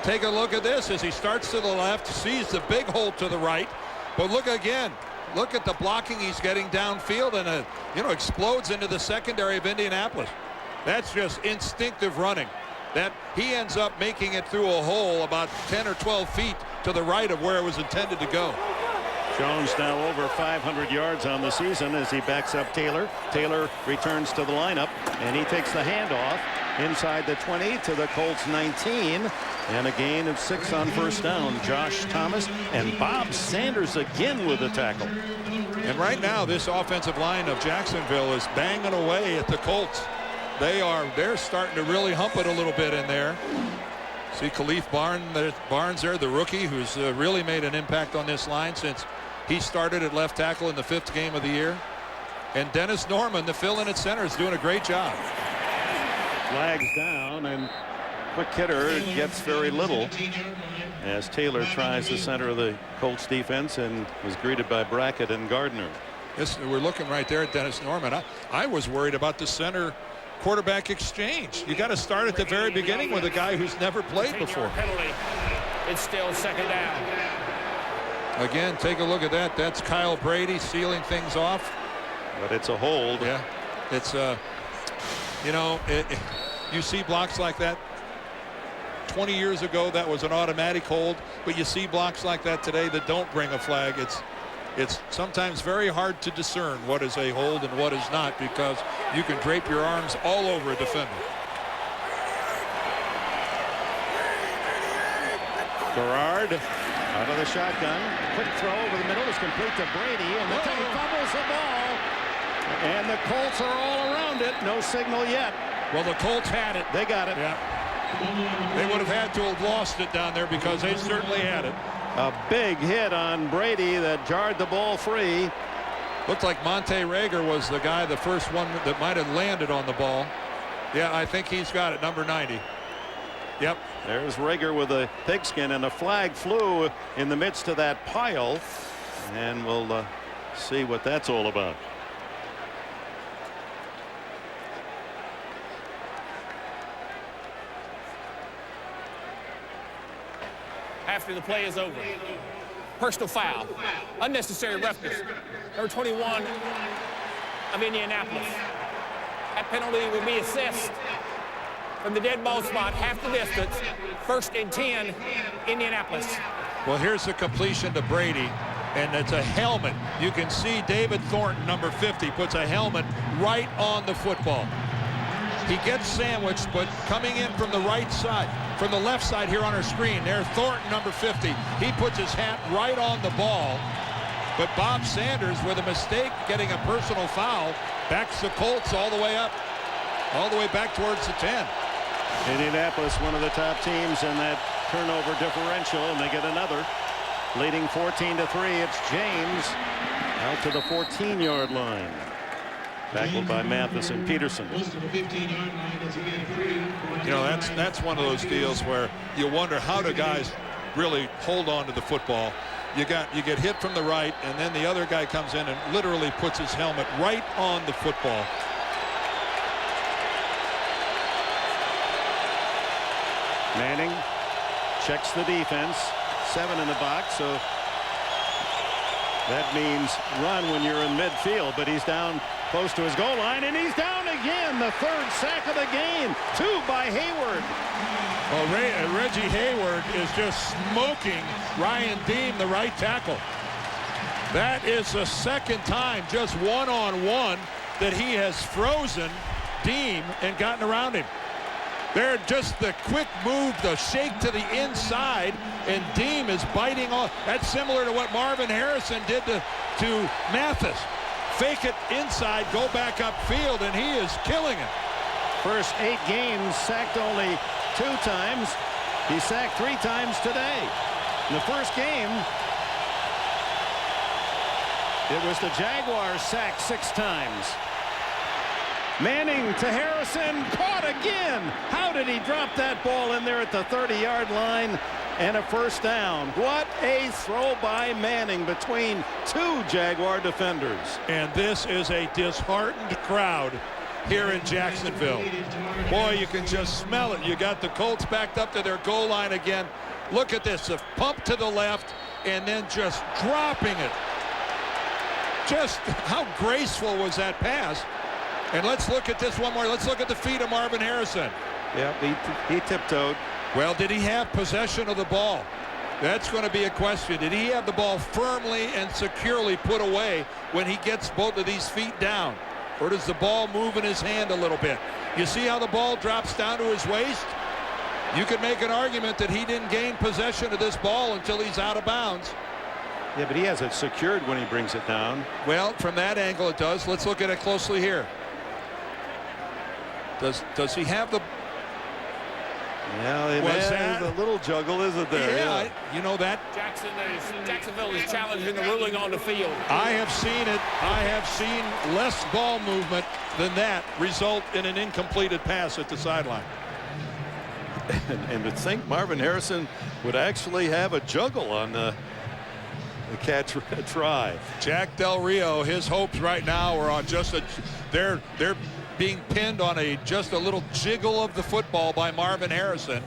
Take a look at this as he starts to the left, sees the big hole to the right. But look again. Look at the blocking he's getting downfield, and explodes into the secondary of Indianapolis. That's just instinctive running. That he ends up making it through a hole about 10 or 12 feet to the right of where it was intended to go. Jones now over 500 yards on the season as he backs up Taylor. Taylor returns to the lineup, and he takes the handoff inside the 20 to the Colts 19, and a gain of 6 on first down. Josh Thomas and Bob Sanders again with a tackle. And right now this offensive line of Jacksonville is banging away at the Colts. They're starting to really hump it a little bit in there. See Khalif Barnes there, the rookie, who's really made an impact on this line since he started at left tackle in the 5th game of the year. And Dennis Norman, the fill-in at center, is doing a great job. Flags down, and quick hitter gets very little as Taylor tries the center of the Colts defense and was greeted by Brackett and Gardner. We're looking right there at Dennis Norman. I was worried about the center quarterback exchange. You got to start at the very beginning with a guy who's never played before. Penalty. It's still second down. Again, take a look at that. That's Kyle Brady sealing things off. But it's a hold. Yeah, it's you see blocks like that 20 years ago, that was an automatic hold, but you see blocks like that today that don't bring a flag. It's sometimes very hard to discern what is a hold and what is not, because you can drape your arms all over a defender. Garrard out of the shotgun. Quick throw over the middle is complete to Brady, and the he fumbles the ball. And the Colts are all around it. No signal yet. Well, the Colts had it. They got it. Yeah. They would have had to have lost it down there because they certainly had it. A big hit on Brady that jarred the ball free. Looked like Monte Rager was the guy, the first one that might have landed on the ball. Yeah, I think he's got it, number 90. Yep. There's Rager with a pigskin, and a flag flew in the midst of that pile, and we'll see what that's all about. After the play is over, personal foul, unnecessary roughness, number 21 of Indianapolis. That penalty will be assessed from the dead ball spot, half the distance, 1st and 10, Indianapolis. Well, here's the completion to Brady, and it's a helmet. You can see David Thornton, number 50, puts a helmet right on the football. He gets sandwiched, but coming in from the right side, from the left side here on our screen, there's Thornton, number 50. He puts his hat right on the ball, but Bob Sanders, with a mistake, getting a personal foul, backs the Colts all the way up, all the way back towards the 10. Indianapolis, one of the top teams in that turnover differential, and they get another, leading 14-3. It's James out to the 14-yard line, tackled by Mathis and Peterson. You know, that's one of those deals where you wonder, how do guys really hold on to the football? You get hit from the right, and then the other guy comes in and literally puts his helmet right on the football. Manning checks the defense, 7 in the box, so that means run when you're in midfield, but he's down close to his goal line, and he's down again. The 3rd sack of the game, 2 by Hayward. Well, Reggie Hayward is just smoking Ryan Deem, the right tackle. That is the 2nd time, just one-on-one, that he has frozen Deem and gotten around him. They're just the quick move, the shake to the inside, and Deem is biting off. That's similar to what Marvin Harrison did to Mathis. Fake it inside, go back upfield, and he is killing it. First 8 games, sacked only 2 times. He sacked 3 times today. In the first game, it was the Jaguars sacked 6 times. Manning to Harrison, caught again. How did he drop that ball in there at the 30-yard line? And a first down. What a throw by Manning between 2 Jaguar defenders. And this is a disheartened crowd here in Jacksonville. Boy, you can just smell it. You got the Colts backed up to their goal line again. Look at this, a pump to the left and then just dropping it. Just how graceful was that pass? And let's look at this one more. Let's look at the feet of Marvin Harrison. Yeah, he tiptoed. Well, did he have possession of the ball? That's going to be a question. Did he have the ball firmly and securely put away when he gets both of these feet down? Or does the ball move in his hand a little bit? You see how the ball drops down to his waist? You could make an argument that he didn't gain possession of this ball until he's out of bounds. Yeah, but he has it secured when he brings it down. Well, from that angle it does. Let's look at it closely here. Does he have the... Yeah, there's a little juggle, isn't there? Yeah, you know that. Jacksonville is challenging the ruling on the field. I have seen it. I have seen less ball movement than that result in an incompleted pass at the sideline. And to think Marvin Harrison would actually have a juggle on the catch try. Jack Del Rio, his hopes right now are on just a... They're being pinned on just a little jiggle of the football by Marvin Harrison.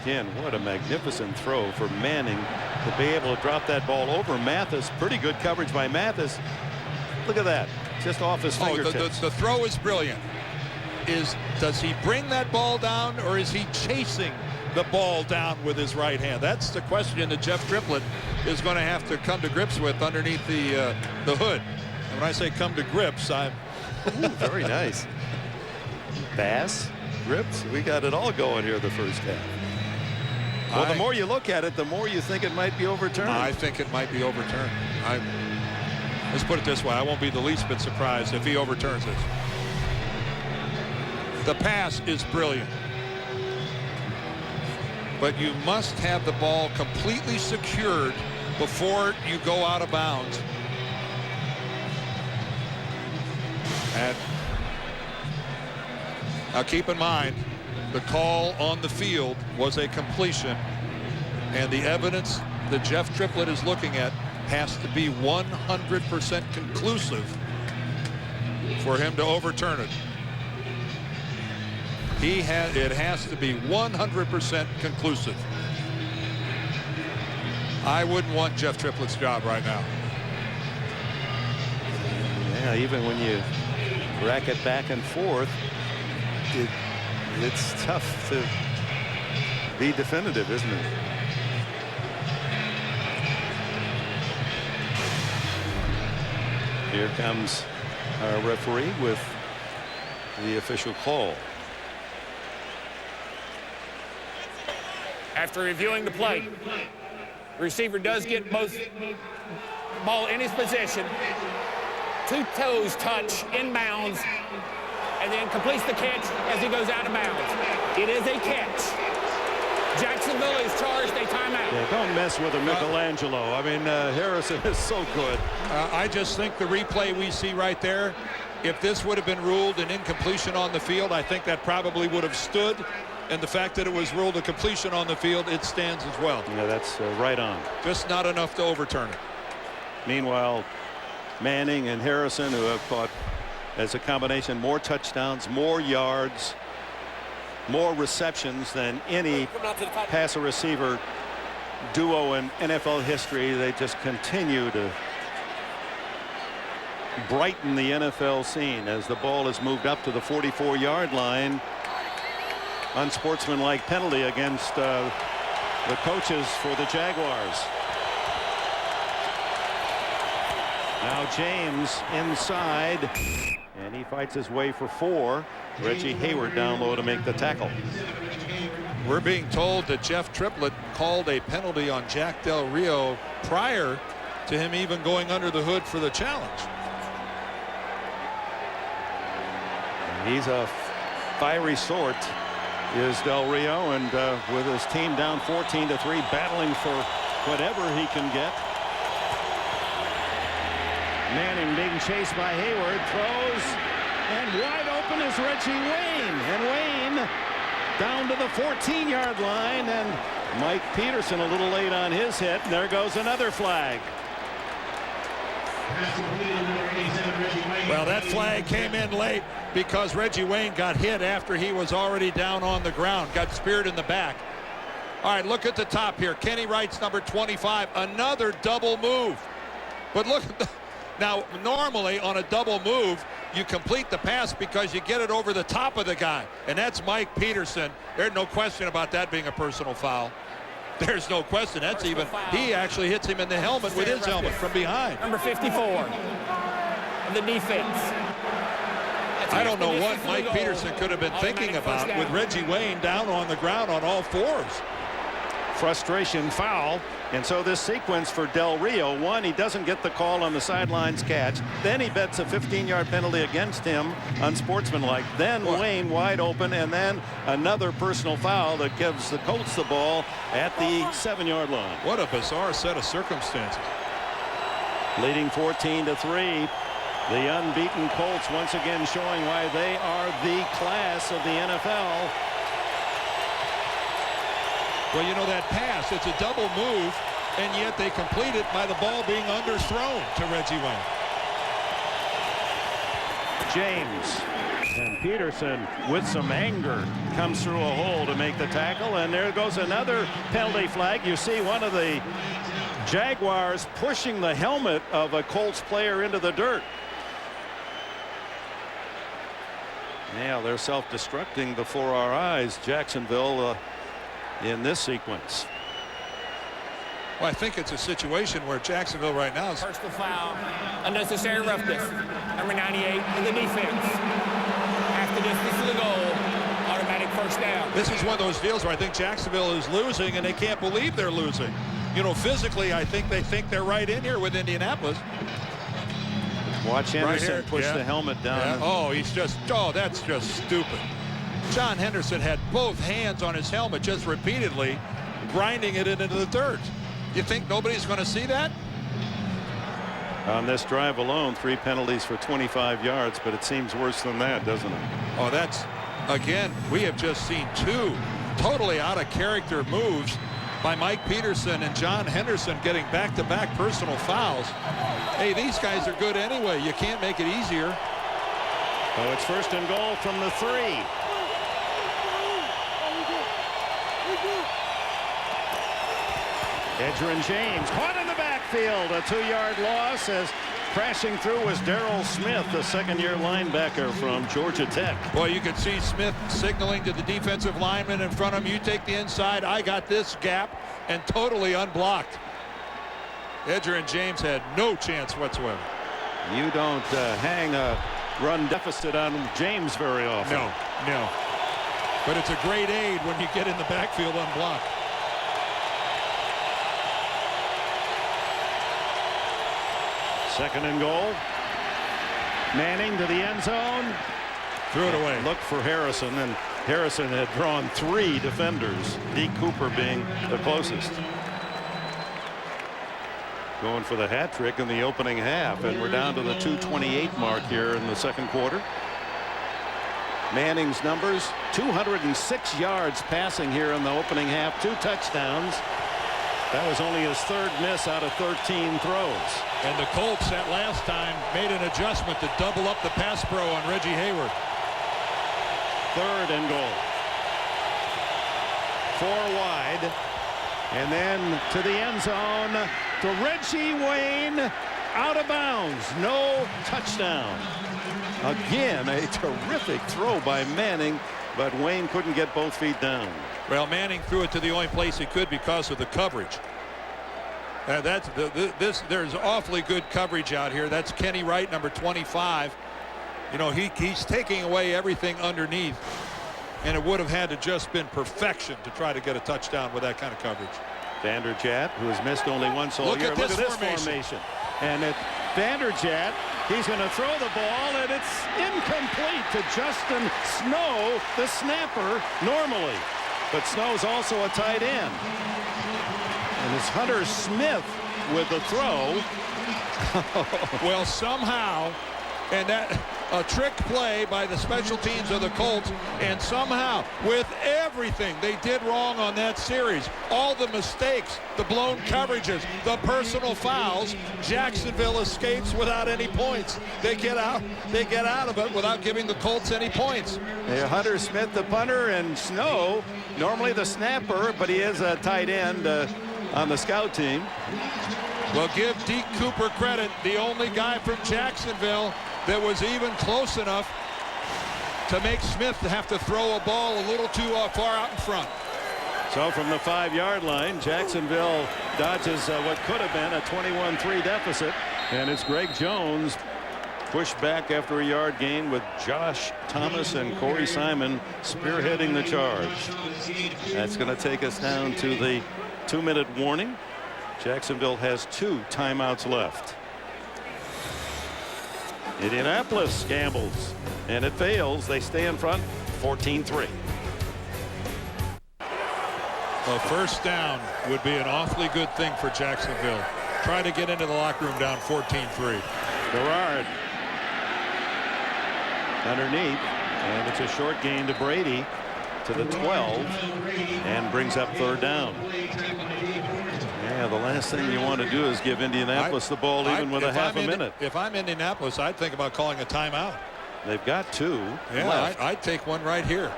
Again, what a magnificent throw for Manning to be able to drop that ball over Mathis. Pretty good coverage by Mathis. Look at that, just off his fingertips. The throw is brilliant. Does he bring that ball down, or is he chasing the ball down with his right hand? That's the question that Jeff Triplett is going to have to come to grips with underneath the hood. And when I say come to grips, I'm... Ooh, very nice. Bass, grips, we got it all going here the first half. Well, the more you look at it, the more you think it might be overturned. I think it might be overturned. Let's put it this way. I won't be the least bit surprised if he overturns this. The pass is brilliant. But you must have the ball completely secured before you go out of bounds. And now keep in mind, The call on the field was a completion, and the evidence that Jeff Triplett is looking at has to be 100% conclusive for him to overturn it. It has to be 100% conclusive. I wouldn't want Jeff Triplett's job right now. Yeah, even when you rack it back and forth, it's tough to be definitive, isn't it? Here comes our referee with the official call. After reviewing the play, the receiver does get both ball in his possession, 2 toes touch inbounds, and then completes the catch as he goes out of bounds. It is a catch. Jacksonville is charged a timeout. Yeah, don't mess with a Michelangelo. I mean, Harrison is so good. I just think the replay we see right there, if this would have been ruled an incompletion on the field, I think that probably would have stood. And the fact that it was ruled a completion on the field, it stands as well. Yeah, that's right on. Just not enough to overturn it. Meanwhile, Manning and Harrison, who have caught as a combination more touchdowns, more yards, more receptions than any passer receiver duo in NFL history. They just continue to brighten the NFL scene as the ball is moved up to the 44-yard line. Unsportsmanlike penalty against the coaches for the Jaguars. Now James inside, and he fights his way for 4. Reggie Hayward down low to make the tackle. We're being told that Jeff Triplett called a penalty on Jack Del Rio prior to him even going under the hood for the challenge. He's a fiery sort, is Del Rio, and with his team down 14-3, battling for whatever he can get. Manning being chased by Hayward, throws, and wide open is Reggie Wayne. And Wayne down to the 14-yard line, and Mike Peterson a little late on his hit, and there goes another flag. Well, that flag came in late because Reggie Wayne got hit after he was already down on the ground, got speared in the back. All right, look at the top here. Kenny Wright's number 25, another double move. But look at the, now normally on a double move you complete the pass because you get it over the top of the guy, and that's Mike Peterson. There's no question about that being a personal foul. There's no question. That's even, he actually hits him in the helmet with his helmet from behind. Number 54 of the defense. I don't know what Mike Peterson could have been thinking about with Reggie Wayne down on the ground on all fours. Frustration foul. And so this sequence for Del Rio, one, he doesn't get the call on the sidelines catch. Then he bets a 15-yard penalty against him, unsportsmanlike. Then Wayne wide open, and then another personal foul that gives the Colts the ball at the 7-yard line. What a bizarre set of circumstances. Leading 14-3. The unbeaten Colts once again showing why they are the class of the NFL. Well, you know that pass, it's a double move, and yet they complete it by the ball being underthrown to Reggie Wayne. James and Peterson with some anger comes through a hole to make the tackle, and there goes another penalty flag. You see one of the Jaguars pushing the helmet of a Colts player into the dirt. Now they're self-destructing before our eyes, Jacksonville, in this sequence. Well, I think it's a situation where Jacksonville right now is personal foul, unnecessary roughness. Number 98 in the defense. Half the distance to the goal, automatic first down. This is one of those deals where I think Jacksonville is losing and they can't believe they're losing. You know, physically, I think they they're right in here with Indianapolis. Watch Henderson right push the helmet down. Yeah. Oh, he's just, oh, that's just stupid. John Henderson had both hands on his helmet just repeatedly grinding it into the dirt. You think nobody's going to see that? On this drive alone, 3 penalties for 25 yards, but it seems worse than that, doesn't it? Oh, that's Again, we have just seen two totally out of character moves by Mike Peterson and John Henderson, getting back-to-back personal fouls. Hey, these guys are good anyway. You can't make it easier. So it's 1st and goal from the 3. Edgerrin James caught in the backfield. A 2-yard loss as crashing through was Darrell Smith, the second-year linebacker from Georgia Tech. Boy, you could see Smith signaling to the defensive lineman in front of him, you take the inside, I got this gap, and totally unblocked. Edgerrin James had no chance whatsoever. You don't hang a run deficit on James very often. No. But it's a great aid when you get in the backfield unblocked. Second and goal. Manning to the end zone. Threw it away. Look for Harrison, and Harrison had drawn 3 defenders, Deke Cooper being the closest. Going for the hat trick in the opening half, and we're down to the 2:28 mark here in the second quarter. Manning's numbers: 206 yards passing here in the opening half, 2 touchdowns. That was only his 3rd miss out of 13 throws. And the Colts that last time made an adjustment to double up the pass pro on Reggie Hayward. 3rd and goal. 4 wide. And then to the end zone to Reggie Wayne, out of bounds. No touchdown. Again, a terrific throw by Manning, but Wayne couldn't get both feet down. Well, Manning threw it to the only place he could because of the coverage. There's awfully good coverage out here. That's Kenny Wright, number 25. You know, he's taking away everything underneath, and it would have had to just been perfection to try to get a touchdown with that kind of coverage. Vanderjagt, who has missed only once all year. Look at this formation. And at Vanderjagt, he's going to throw the ball, and it's incomplete to Justin Snow, the snapper, normally. But Snow's also a tight end. And it's Hunter Smith with the throw. Well, somehow, and that a trick play by the special teams of the Colts, and somehow with everything they did wrong on that series, all the mistakes, the blown coverages, the personal fouls, Jacksonville escapes without any points. They get out of it without giving the Colts any points. Yeah, Hunter Smith, the punter, and Snow, normally the snapper, but he is a tight end on the scout team. Well, give Deke Cooper credit, the only guy from Jacksonville that was even close enough to make Smith have to throw a ball a little too far out in front. So from the 5-yard line, Jacksonville dodges what could have been a 21-3 deficit, and it's Greg Jones pushed back after a yard gain with Josh Thomas and Corey Simon spearheading the charge. That's going to take us down to the 2-minute warning. Jacksonville has 2 timeouts left. Indianapolis gambles, and it fails. They stay in front 14-3. A first down would be an awfully good thing for Jacksonville. Try to get into the locker room down 14-3. Gerard underneath, and it's a short gain to Brady to the 12, and brings up 3rd down. Yeah, the last thing you want to do is give Indianapolis the ball even with a half a minute. If I'm Indianapolis, I'd think about calling a timeout. They've got 2 left. I'd take one right here.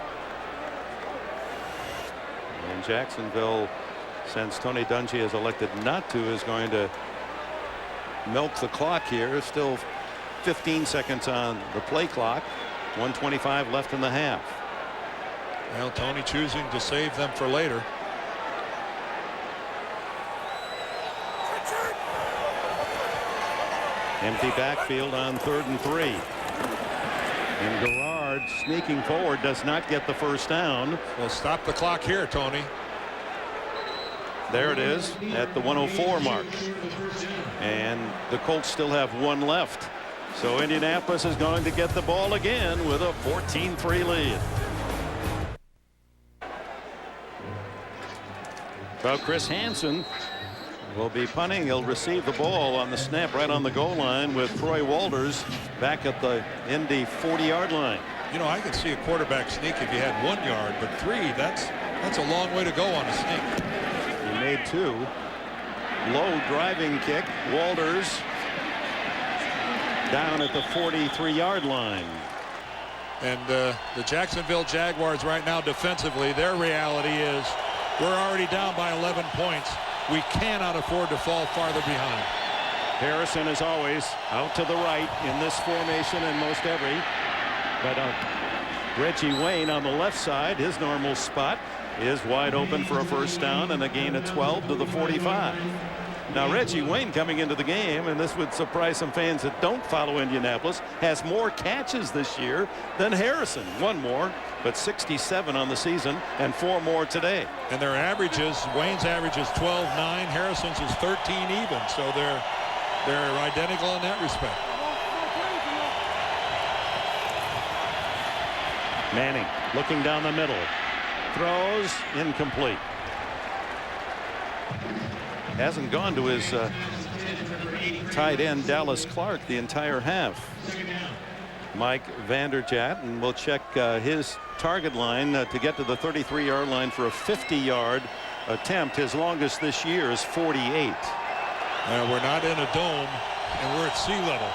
And Jacksonville, since Tony Dungy has elected not to, is going to milk the clock here. Still 15 seconds on the play clock. 1:25 left in the half. Well, Tony choosing to save them for later. Empty backfield on 3rd and 3. And Gerard sneaking forward does not get the first down. Well, stop the clock here, Tony. There it is at the 104 mark. And the Colts still have 1 left. So Indianapolis is going to get the ball again with a 14-3 lead. Well, Chris Hansen will be punting. He'll receive the ball on the snap right on the goal line with Troy Walters back at the Indy 40-yard line. You know, I could see a quarterback sneak if you had 1 yard, but 3, that's a long way to go on a sneak. He made 2. Low driving kick. Walters down at the 43-yard line. And the Jacksonville Jaguars right now defensively, their reality is we're already down by 11 points. We cannot afford to fall farther behind. Harrison, as always, out to the right in this formation and most every. But Reggie Wayne on the left side, his normal spot, is wide open for a first down and a gain of 12 to the 45. Now Reggie Wayne coming into the game, and this would surprise some fans that don't follow Indianapolis, has more catches this year than Harrison. 1 more, but 67 on the season and 4 more today. And their averages, Wayne's average is 12-9, Harrison's is 13 even, so they're identical in that respect. Manning looking down the middle, throws incomplete. Hasn't gone to his tight end Dallas Clark the entire half. Mike Vanderjagt, and we'll check his target line to get to the 33-yard line for a 50-yard attempt. His longest this year is 48. We're not in a dome, and we're at sea level.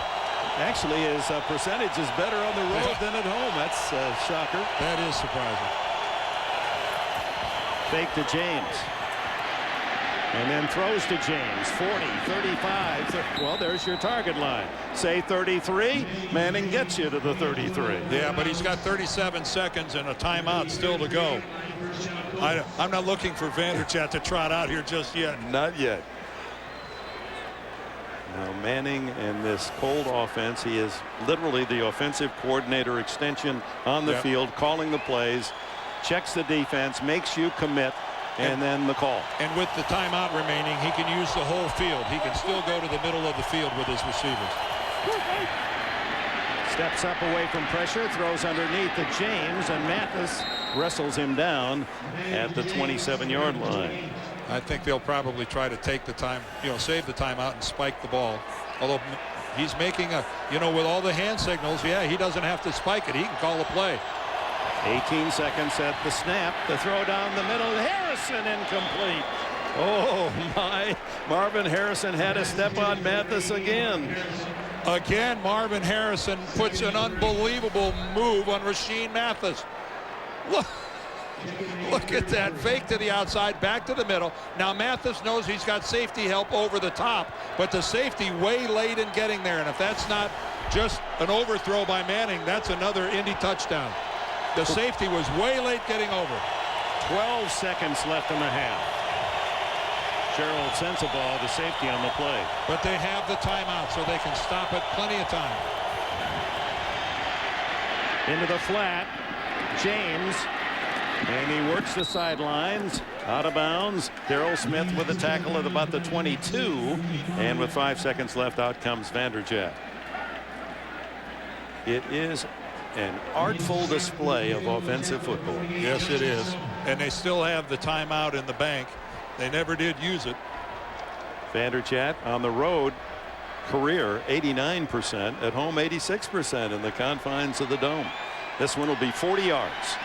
Actually, his percentage is better on the road than at home. That's a shocker. That is surprising. Fake to James. And then throws to James. 40, 35. Well, there's your target line. Say 33. Manning gets you to the 33. Yeah, but he's got 37 seconds and a timeout still to go. I'm not looking for Vanderjagt to trot out here just yet. Not yet. Now Manning and this cold offense, he is literally the offensive coordinator extension on the field, calling the plays, checks the defense, makes you commit. And then the call. And with the timeout remaining, he can use the whole field. He can still go to the middle of the field with his receivers. Steps up away from pressure, throws underneath to James, and Mathis wrestles him down at the 27-yard line. I think they'll probably try to take the time, save the timeout and spike the ball. Although he's making with all the hand signals, he doesn't have to spike it. He can call a play. 18 seconds at the snap. The throw down the middle. Harrison incomplete. Oh, my. Marvin Harrison had to step on Mathis again. Again, Marvin Harrison puts an unbelievable move on Rashean Mathis. Look at that. Fake to the outside, back to the middle. Now Mathis knows he's got safety help over the top, but the safety way late in getting there. And if that's not just an overthrow by Manning, that's another Indy touchdown. The safety was way late getting over. 12 seconds left in the half. Gerald Sensabaugh, the safety on the play. But they have the timeout, so they can stop it plenty of time. Into the flat. James. And he works the sidelines. Out of bounds. Darrell Smith with a tackle at about the 22. And with 5 seconds left, out comes Vanderjagt. It is an artful display of offensive football. Yes, it is. And they still have the timeout in the bank. They never did use it. Vanderjagt on the road, career 89%, at home 86% in the confines of the dome. This one will be 40 yards.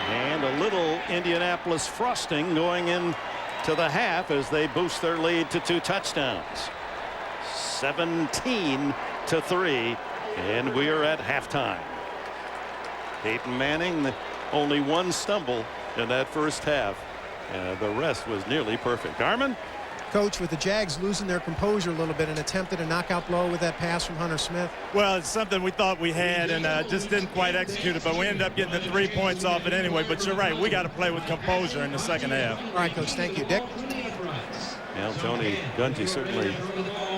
And a little Indianapolis frosting going into the half as they boost their lead to 2 touchdowns. 17-3, and we are at halftime. Peyton Manning, only 1 stumble in that first half. The rest was nearly perfect. Armin? Coach, with the Jags losing their composure a little bit and attempted a knockout blow with that pass from Hunter Smith. Well, it's something we thought we had and just didn't quite execute it, but we ended up getting the 3 points off it anyway. But you're right, we got to play with composure in the second half. All right, Coach, thank you. Dick? Well, Tony Dungy certainly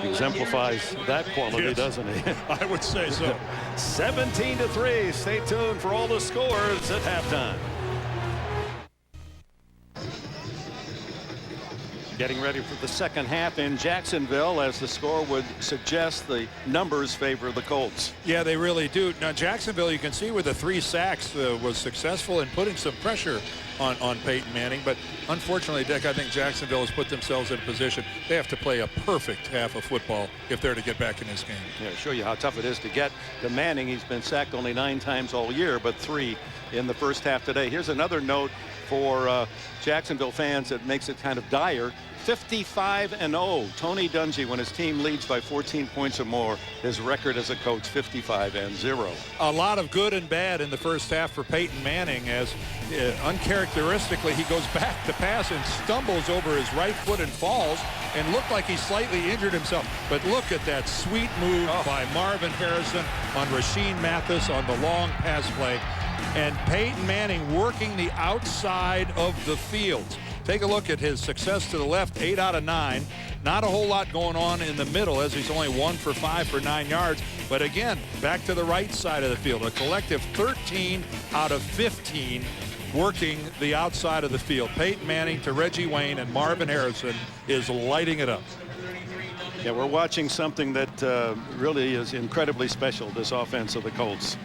exemplifies that quality, yes, doesn't he? I would say so. 17-3. Stay tuned for all the scores at halftime. Getting ready for the second half in Jacksonville, as the score would suggest. The numbers favor the Colts. Yeah, they really do. Now, Jacksonville, you can see with the 3 sacks was successful in putting some pressure on Peyton Manning. But unfortunately, Dick, I think Jacksonville has put themselves in a position they have to play a perfect half of football if they're to get back in this game. Yeah, show you how tough it is to get to Manning. He's been sacked only 9 times all year, but 3 in the first half today. Here's another note for Jacksonville fans that makes it kind of dire. 55-0. Tony Dungy, when his team leads by 14 points or more, his record as a coach, 55-0. A lot of good and bad in the first half for Peyton Manning, as uncharacteristically he goes back to pass and stumbles over his right foot and falls and looked like he slightly injured himself. But look at that sweet move by Marvin Harrison on Rasheed Mathis on the long pass play. And Peyton Manning working the outside of the field. Take a look at his success to the left, 8 out of 9. Not a whole lot going on in the middle, as he's only 1 for 5 for 9 yards. But again, back to the right side of the field. A collective 13 out of 15 working the outside of the field. Peyton Manning to Reggie Wayne, and Marvin Harrison is lighting it up. Yeah, we're watching something that really is incredibly special, this offense of the Colts.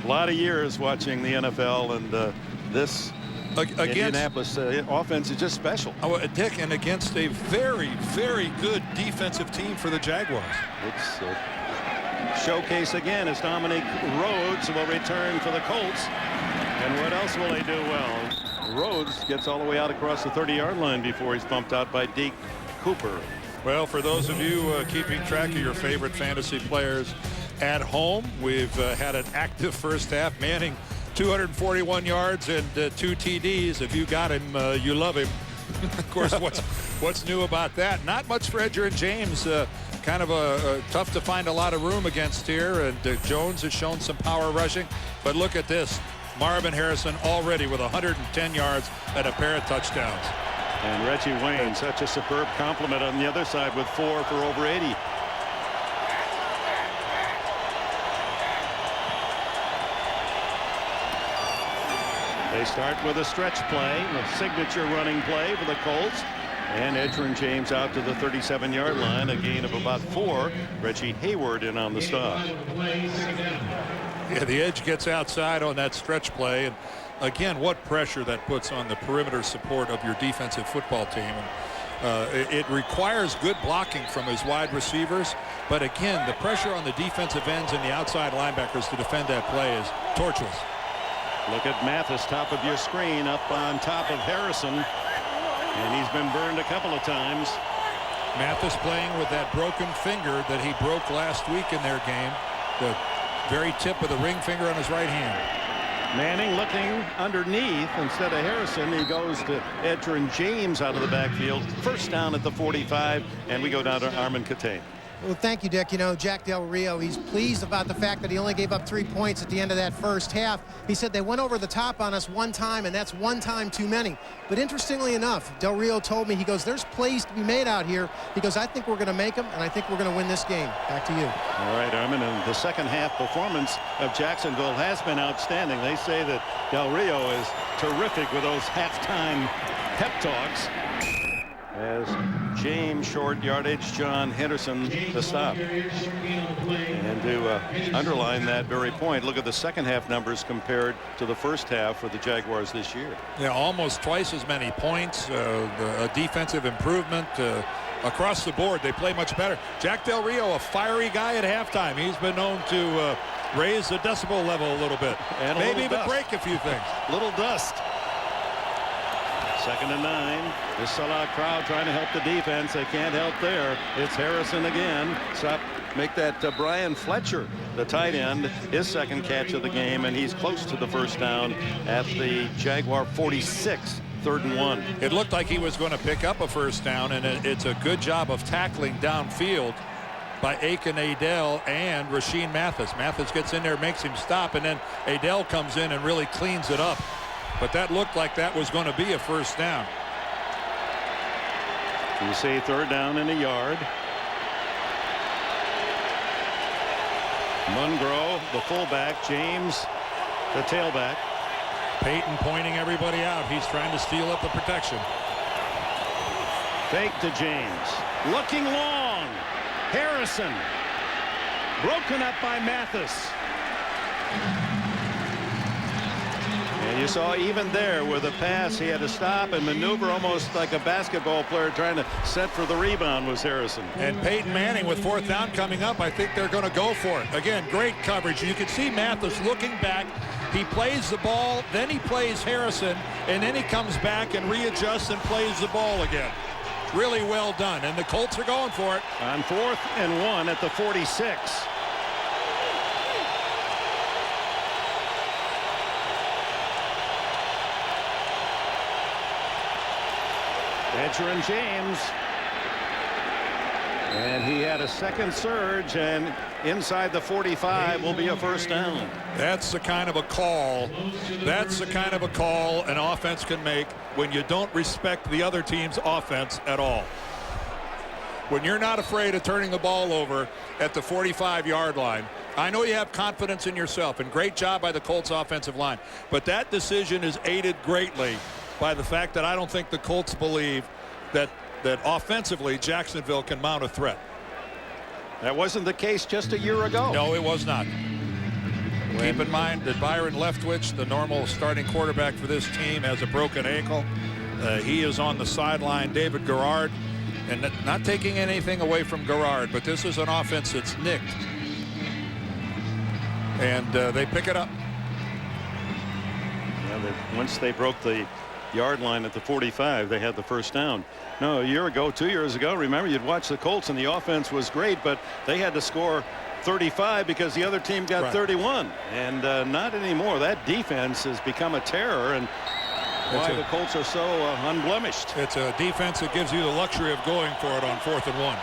A lot of years watching the NFL, and this Indianapolis offense is just special. Dick, and against a very, very good defensive team for the Jaguars. It's showcase again as Dominic Rhodes will return for the Colts. And what else will they do well? Rhodes gets all the way out across the 30-yard line before he's bumped out by Deke Cooper. Well, for those of you keeping track of your favorite fantasy players at home, we've had an active first half. Manning, 241 yards and 2 TDs. If you got him, you love him. Of course, what's new about that? Not much for Edgerrin James. Kind of tough to find a lot of room against here. And Jones has shown some power rushing. But look at this. Marvin Harrison already with 110 yards and a pair of touchdowns. And Reggie Wayne, such a superb compliment on the other side with 4 for over 80. They start with a stretch play, a signature running play for the Colts. And Edgerrin James out to the 37-yard line, a gain of about 4. Reggie Hayward in on the stop. Yeah, the edge gets outside on that stretch play. And again, what pressure that puts on the perimeter support of your defensive football team. And it requires good blocking from his wide receivers. But again, the pressure on the defensive ends and the outside linebackers to defend that play is torturous. Look at Mathis, top of your screen, up on top of Harrison. And he's been burned a couple of times. Mathis playing with that broken finger that he broke last week in their game. The very tip of the ring finger on his right hand. Manning looking underneath instead of Harrison. He goes to Edgerrin James out of the backfield. First down at the 45, and we go down to Armin Catane. Well, thank you, Dick. You know, Jack Del Rio, he's pleased about the fact that he only gave up 3 points at the end of that first half. He said they went over the top on us one time, and that's one time too many. But interestingly enough, Del Rio told me, he goes, there's plays to be made out here. He goes, I think we're going to make them, and I think we're going to win this game. Back to you. All right, Armin, and the second half performance of Jacksonville has been outstanding. They say that Del Rio is terrific with those halftime pep talks. As James short yardage, John Henderson to stop. And to underline that very point, look at the second half numbers compared to the first half for the Jaguars this year. Yeah, almost twice as many points. A defensive improvement across the board. They play much better. Jack Del Rio, a fiery guy at halftime. He's been known to raise the decibel level a little bit. And maybe even break a few things. Little dust. 2nd and 9. This sellout crowd trying to help the defense. They can't help there. It's Harrison again. Make that Brian Fletcher, the tight end, his second catch of the game, and he's close to the first down at the Jaguar 46. 3rd and 1. It looked like he was going to pick up a first down, and it's a good job of tackling downfield by Aiken Adell and Rasheed Mathis. Mathis gets in there, makes him stop, and then Adell comes in and really cleans it up. But that looked like that was going to be a first down. You see 3rd down and a yard. Mungro, the fullback. James, the tailback. Peyton pointing everybody out. He's trying to steal up the protection. Fake to James. Looking long. Harrison. Broken up by Mathis. And you saw even there with a pass, he had to stop and maneuver almost like a basketball player trying to set for the rebound was Harrison. And Peyton Manning with 4th down coming up, I think they're going to go for it. Again, great coverage. You can see Mathis looking back. He plays the ball, then he plays Harrison, and then he comes back and readjusts and plays the ball again. Really well done, and the Colts are going for it. On 4th and 1 at the 46. Edgerrin James. And he had a second surge, and inside the 45 will be a 1st down. That's the kind of a call. That's the kind of a call an offense can make when you don't respect the other team's offense at all. When you're not afraid of turning the ball over at the 45-yard line. I know you have confidence in yourself, and great job by the Colts offensive line. But that decision is aided greatly by the fact that I don't think the Colts believe that offensively Jacksonville can mount a threat. That wasn't the case just a year ago. No, it was not. Keep in mind that Byron Leftwich, the normal starting quarterback for this team, has a broken ankle. He is on the sideline. David Garrard, and not taking anything away from Garrard, but this is an offense that's nicked. And they pick it up. Yeah, once they broke the yard line at the 45, they had the 1st down. No, a year ago, 2 years ago, remember, you'd watch the Colts and the offense was great, but they had to score 35 because the other team got 31. And not anymore. That defense has become a terror, and why the Colts are so unblemished. It's a defense that gives you the luxury of going for it on 4th and 1.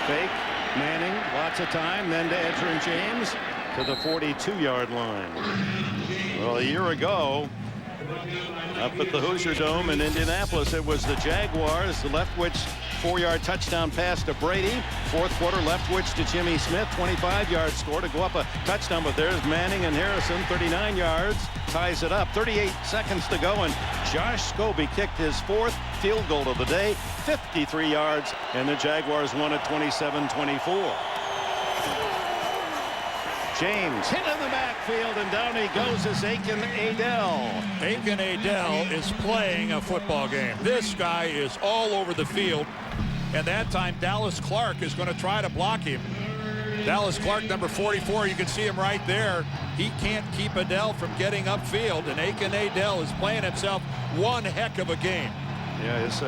Fake. Manning, lots of time, then to Edgerrin James to the 42-yard line. Well, a year ago, up at the Hoosier Dome in Indianapolis, it was the Jaguars. The Leftwich 4-yard touchdown pass to Brady. 4th quarter, Leftwich to Jimmy Smith, 25-yard score to go up a touchdown. But there's Manning and Harrison, 39 yards, ties it up. 38 seconds to go, and Josh Scobie kicked his 4th field goal of the day, 53 yards, and the Jaguars won at 27-24. James hit in the backfield, and down he goes as Aiken Adell. Aiken Adell is playing a football game. This guy is all over the field, and that time Dallas Clark is going to try to block him. Dallas Clark, number 44, you can see him right there. He can't keep Adell from getting upfield, and Aiken Adell is playing himself one heck of a game. Yeah, his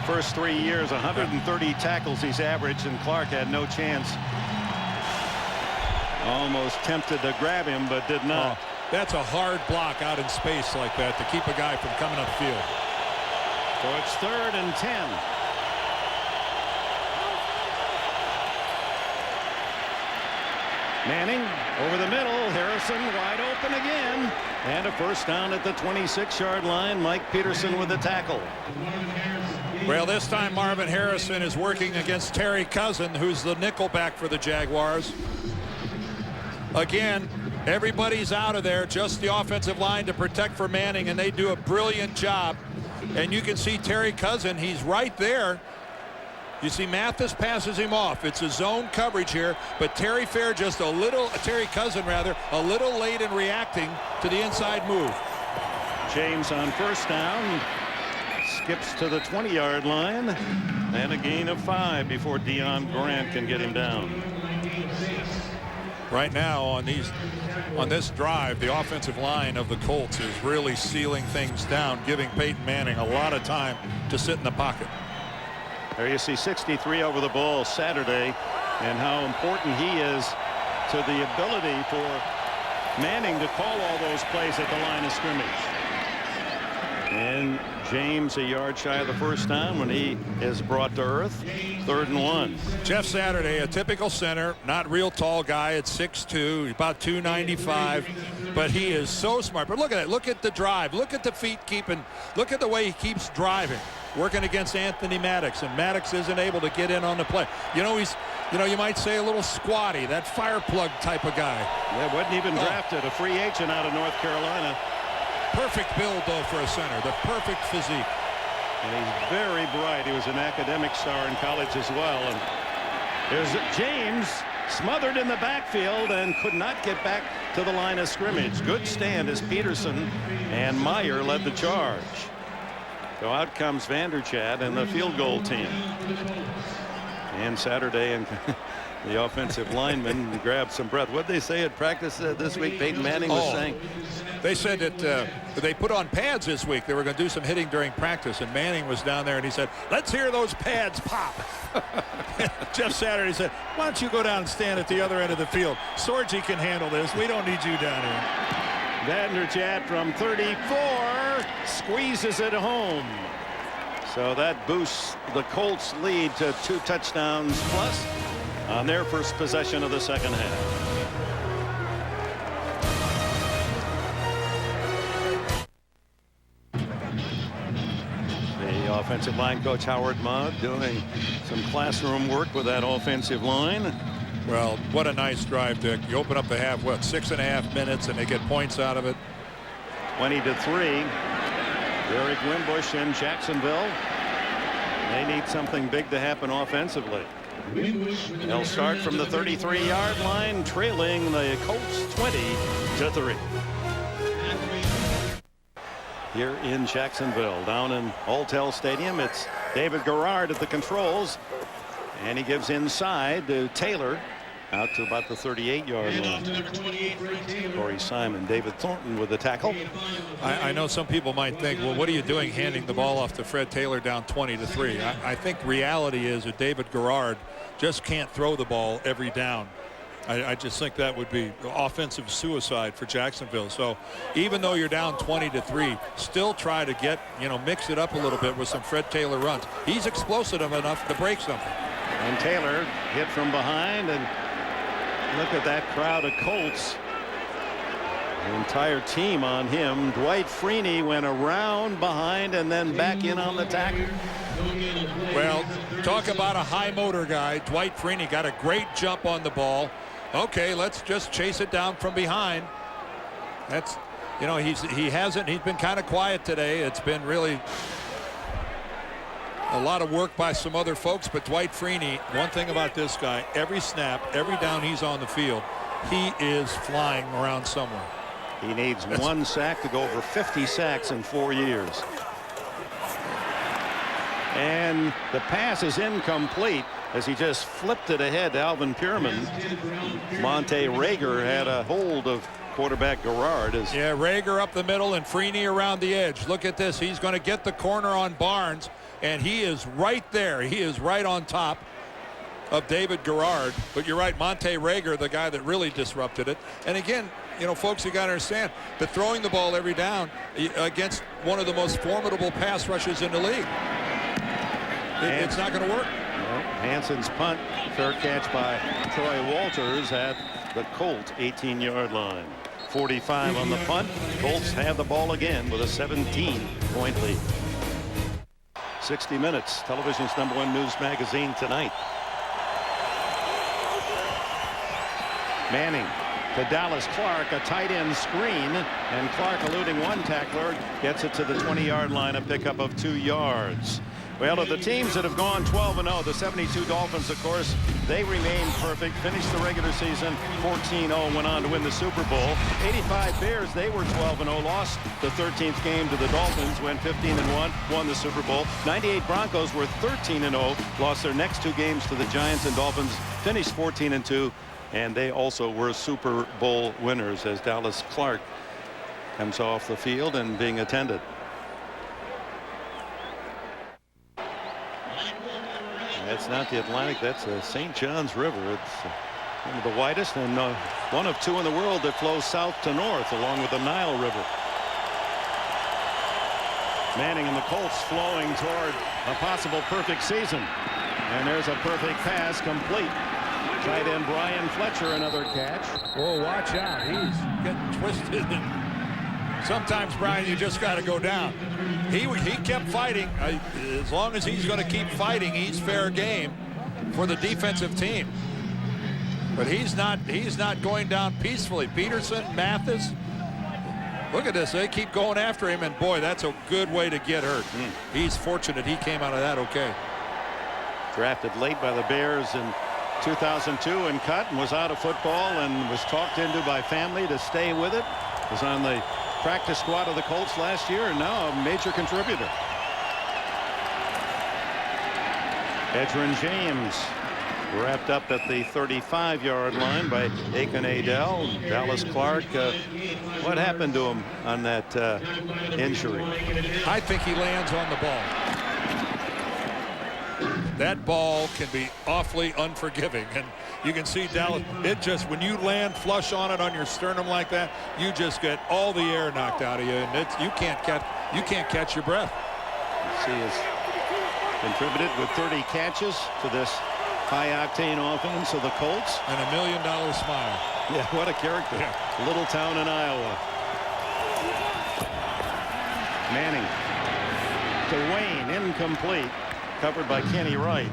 first 3 years, 130 tackles he's averaged, and Clark had no chance. Almost tempted to grab him, but did not. That's a hard block out in space like that to keep a guy from coming upfield. So it's 3rd and 10. Manning over the middle. Harrison wide open again. And a 1st down at the 26-yard line. Mike Peterson with the tackle. Well, this time Marvin Harrison is working against Terry Cousin, who's the nickelback for the Jaguars. Again, everybody's out of there, just the offensive line to protect for Manning, and they do a brilliant job. And you can see Terry Cousin, he's right there. You see Mathis passes him off. It's a zone coverage here, but Terry Cousin a little late in reacting to the inside move. James on 1st down. Skips to the 20-yard line, and a gain of 5 before Deion Grant can get him down. Right now on this drive, the offensive line of the Colts is really sealing things down, giving Peyton Manning a lot of time to sit in the pocket. There you see 63 over the ball Saturday, and how important he is to the ability for Manning to call all those plays at the line of scrimmage. And James a yard shy of the 1st down when he is brought to earth. 3rd and 1. Jeff Saturday, a typical center, not real tall guy at 6'2", about 295, but he is so smart. But look at that. Look at the drive. Look at the feet keeping. Look at the way he keeps driving, working against Anthony Maddox, and Maddox isn't able to get in on the play. You know, he's, you might say a little squatty, that fire plug type of guy. Yeah, wasn't even drafted, a free agent out of North Carolina. Perfect build, though, for a center. The perfect physique. And he's very bright. He was an academic star in college as well. And there's James smothered in the backfield and could not get back to the line of scrimmage. Good stand as Peterson and Meyer led the charge. So out comes Vanderchat and the field goal team. And Saturday, and the offensive lineman grabbed some breath. What did they say at practice this week? Peyton Manning was saying. They said that they put on pads this week. They were going to do some hitting during practice, and Manning was down there, and he said, "Let's hear those pads pop." Jeff Saturday said, "Why don't you go down and stand at the other end of the field? Sorgi can handle this. We don't need you down here." Vanderchat from 34 squeezes it home. So that boosts the Colts lead to 2 touchdowns plus on their first possession of the second half. The offensive line coach Howard Mudd doing some classroom work with that offensive line. Well, what a nice drive, Dick. You open up the half, what, 6.5 minutes, and they get points out of it. 20-3. Derek Wimbush in Jacksonville. They need something big to happen offensively. They'll start from the 33-yard line, trailing the Colts 20-3. Here in Jacksonville, down in Alltel Stadium, it's David Garrard at the controls, and he gives inside to Taylor out to about the 38-yard line. Corey Simon, David Thornton with the tackle. I know some people might think, well, what are you doing handing the ball off to Fred Taylor down 20-3? I think reality is that David Garrard just can't throw the ball every down. I just think that would be offensive suicide for Jacksonville. So even though you're down 20-3, still try to get, mix it up a little bit with some Fred Taylor runs. He's explosive enough to break something. And Taylor hit from behind, and look at that crowd of Colts. The entire team on him. Dwight Freeney went around behind and then back in on the tackle. Well, talk about a high motor guy. Dwight Freeney got a great jump on the ball. Okay, let's just chase it down from behind. That's, he's been kind of quiet today. It's been really a lot of work by some other folks, but Dwight Freeney, one thing about this guy, every snap, every down he's on the field, he is flying around somewhere. He needs one sack to go over 50 sacks in 4 years. And the pass is incomplete as he just flipped it ahead to Alvin Pierman. Monte Rager had a hold of quarterback Garrard. Yeah, Rager up the middle and Freeney around the edge. Look at this. He's going to get the corner on Barnes, and he is right there. He is right on top of David Garrard. But you're right, Monte Rager, the guy that really disrupted it. And again, folks, you got to understand that throwing the ball every down against one of the most formidable pass rushes in the league, it's not going to work. Well, Hanson's punt, fair catch by Troy Walters at the Colt 18-yard line. 45 on the punt. Colts have the ball again with a 17-point lead. 60 Minutes, television's #1 news magazine tonight. Manning to Dallas Clark, a tight end screen, and Clark, eluding one tackler, gets it to the 20-yard line, a pickup of 2 yards. Well, of the teams that have gone 12-0, the 72 Dolphins, of course, they remained perfect, finished the regular season 14-0, went on to win the Super Bowl. 85 Bears, they were 12-0, lost the 13th game to the Dolphins, went 15-1, won the Super Bowl. 98 Broncos were 13-0, lost their next 2 games to the Giants and Dolphins, finished 14-2, and they also were Super Bowl winners as Dallas Clark comes off the field and being attended. That's not the Atlantic, that's the St. Johns River. It's one of the widest and one of 2 in the world that flows south to north along with the Nile River. Manning and the Colts flowing toward a possible perfect season. And there's a perfect pass complete. Tight end Brian Fletcher, another catch. Oh, watch out. He's getting twisted. Sometimes, Brian, you just got to go down. He kept fighting. As long as he's going to keep fighting, he's fair game for the defensive team. But he's not going down peacefully. Peterson, Mathis, Look at this. They keep going after him, and boy, that's a good way to get hurt. He's fortunate he came out of that okay. Drafted late by the Bears in 2002 and cut and was out of football and was talked into by family to stay with it. Was on the practice squad of the Colts last year and now a major contributor. Edgerrin James wrapped up at the 35-yard line by Aiken Adell. Dallas Clark, what happened to him on that injury? I think he lands on the ball. That ball can be awfully unforgiving, and you can see Dallas. It just, when you land flush on it on your sternum like that, you just get all the air knocked out of you, and you can't catch your breath. He has contributed with 30 catches to this high-octane offense of the Colts. And $1 million smile. Yeah, what a character. Yeah. Little town in Iowa. Manning to Wayne, incomplete. Covered by Kenny Wright.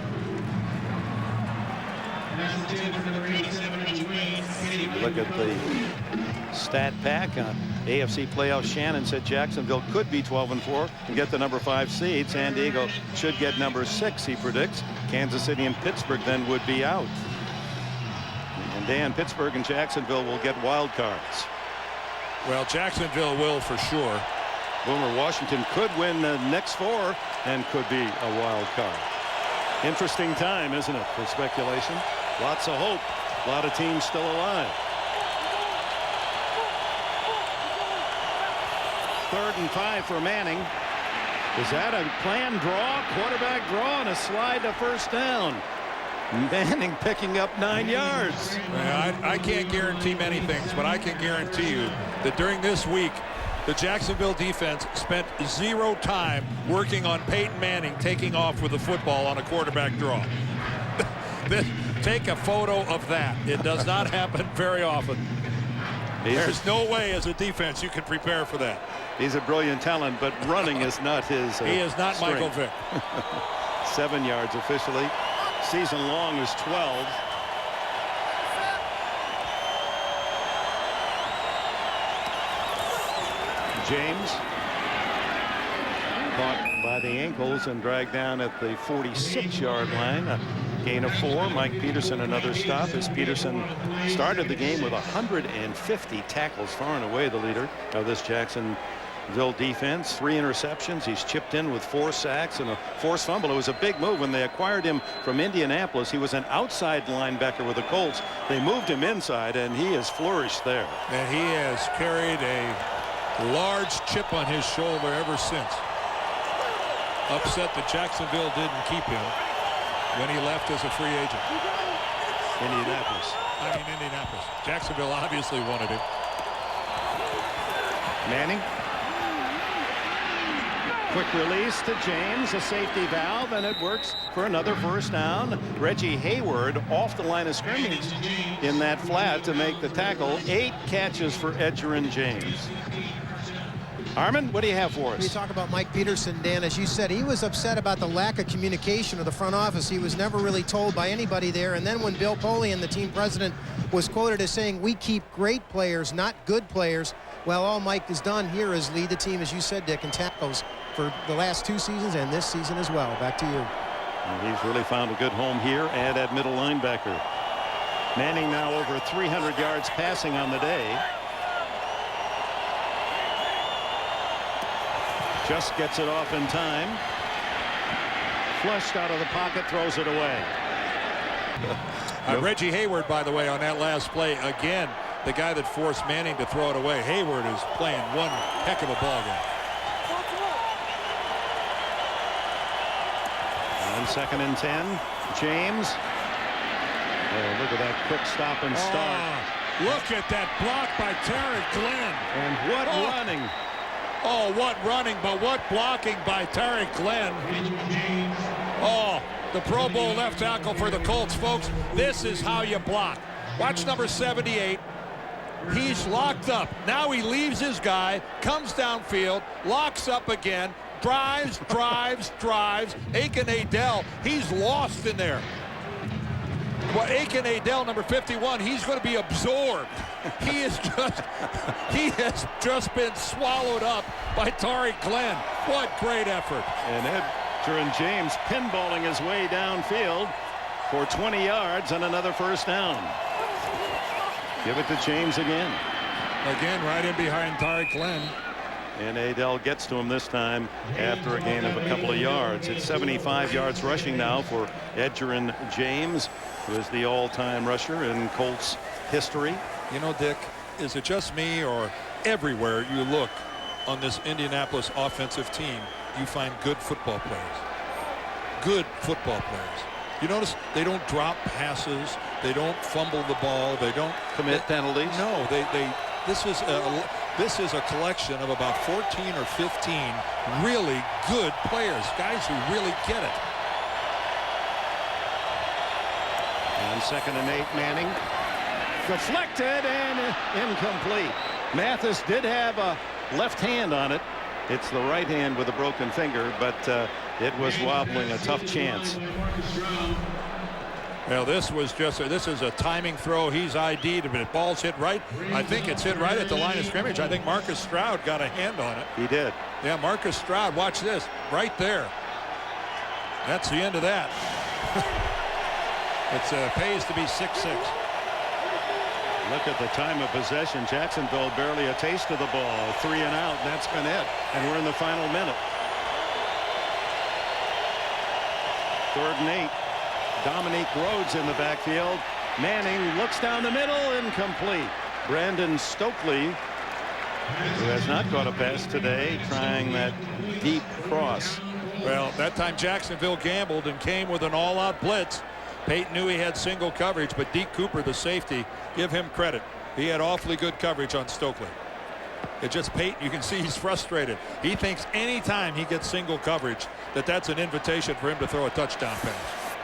Look at the stat pack. AFC playoff. Shannon said Jacksonville could be 12-4 and get the number 5 seed. San Diego should get number 6, he predicts. Kansas City and Pittsburgh then would be out. And Dan, Pittsburgh and Jacksonville will get wild cards. Well, Jacksonville will for sure. Boomer, Washington could win the next 4 and could be a wild card. Interesting time, isn't it, for speculation? Lots of hope. A lot of teams still alive. 3rd and 5 for Manning. Is that a planned draw? Quarterback draw and a slide to first down. Manning picking up 9 yards. I can't guarantee many things, but I can guarantee you that during this week, the Jacksonville defense spent 0 time working on Peyton Manning taking off with the football on a quarterback draw. Take a photo of that. It does not happen very often. There's no way as a defense you can prepare for that. He's a brilliant talent, but running is not his He is not strength. Michael Vick. 7 yards officially. Season long is 12. James caught by the ankles and dragged down at the 46-yard line. A gain of 4. Mike Peterson another stop as Peterson started the game with 150 tackles, far and away the leader of this Jacksonville defense. 3 interceptions. He's chipped in with 4 sacks and a forced fumble. It was a big move when they acquired him from Indianapolis. He was an outside linebacker with the Colts. They moved him inside and he has flourished there. And he has carried a large chip on his shoulder ever since. Upset that Jacksonville didn't keep him when he left as a free agent. Indianapolis. Jacksonville obviously wanted him. Manning. Quick release to James, a safety valve, and it works for another first down. Reggie Hayward off the line of scrimmage in that flat to make the tackle. 8 catches for Edgerrin James. Harmon, what do you have for us? You talk about Mike Peterson, Dan. As you said, he was upset about the lack of communication of the front office. He was never really told by anybody there. And then when Bill Polian, the team president, was quoted as saying, "We keep great players, not good players," well, all Mike has done here is lead the team, as you said, Dick, in tackles for the last 2 seasons and this season as well. Back to you. And he's really found a good home here and at middle linebacker. Manning now over 300 yards passing on the day. Just gets it off in time. Flushed out of the pocket, throws it away. Reggie Hayward, by the way, on that last play, again, the guy that forced Manning to throw it away. Hayward is playing one heck of a ball game. On 2nd and 10, James. Oh, look at that quick stop and start. Oh, look at that block by Tarek Glenn. And what running. Oh, what running, but what blocking by Tarek Glenn. Oh, the Pro Bowl left tackle for the Colts, folks. This is how you block. Watch number 78. He's locked up. Now he leaves his guy, comes downfield, locks up again, drives. Aiken Adell, he's lost in there. Well, Aiken Adele, number 51, he's going to be absorbed. He has just been swallowed up by Tariq Glenn. What great effort. And Edgerrin James pinballing his way downfield for 20 yards and another first down. Give it to James again. Again, right in behind Tariq Glenn. And Adele gets to him this time after a gain of a couple of yards. It's 75 yards rushing now for Edgerrin James, who is the all-time rusher in Colts history. You know, Dick, is it just me or everywhere you look on this Indianapolis offensive team, you find good football players? Good football players. You notice they don't drop passes. They don't fumble the ball. They don't commit penalties. No, this is a collection of about 14 or 15 really good players, guys who really get it. And 2nd and 8, Manning. Deflected and incomplete. Mathis did have a left hand on it. It's the right hand with a broken finger, but it was wobbling, a tough chance. Well, this is a timing throw. He's ID'd, but if ball's hit right, I think it's hit right at the line of scrimmage. I think Marcus Stroud got a hand on it. He did. Yeah, Marcus Stroud, watch this, right there. That's the end of that. It pays to be 6'6". Look at the time of possession. Jacksonville barely a taste of the ball. 3 and out. That's been it. And we're in the final minute. 3rd and 8. Dominique Rhodes in the backfield. Manning looks down the middle, incomplete. Brandon Stokely, who has not caught a pass today, trying that deep cross. Well, that time Jacksonville gambled and came with an all-out blitz. Peyton knew he had single coverage, but Deke Cooper, the safety, give him credit. He had awfully good coverage on Stokely. It just Peyton, you can see he's frustrated. He thinks anytime he gets single coverage that's an invitation for him to throw a touchdown pass.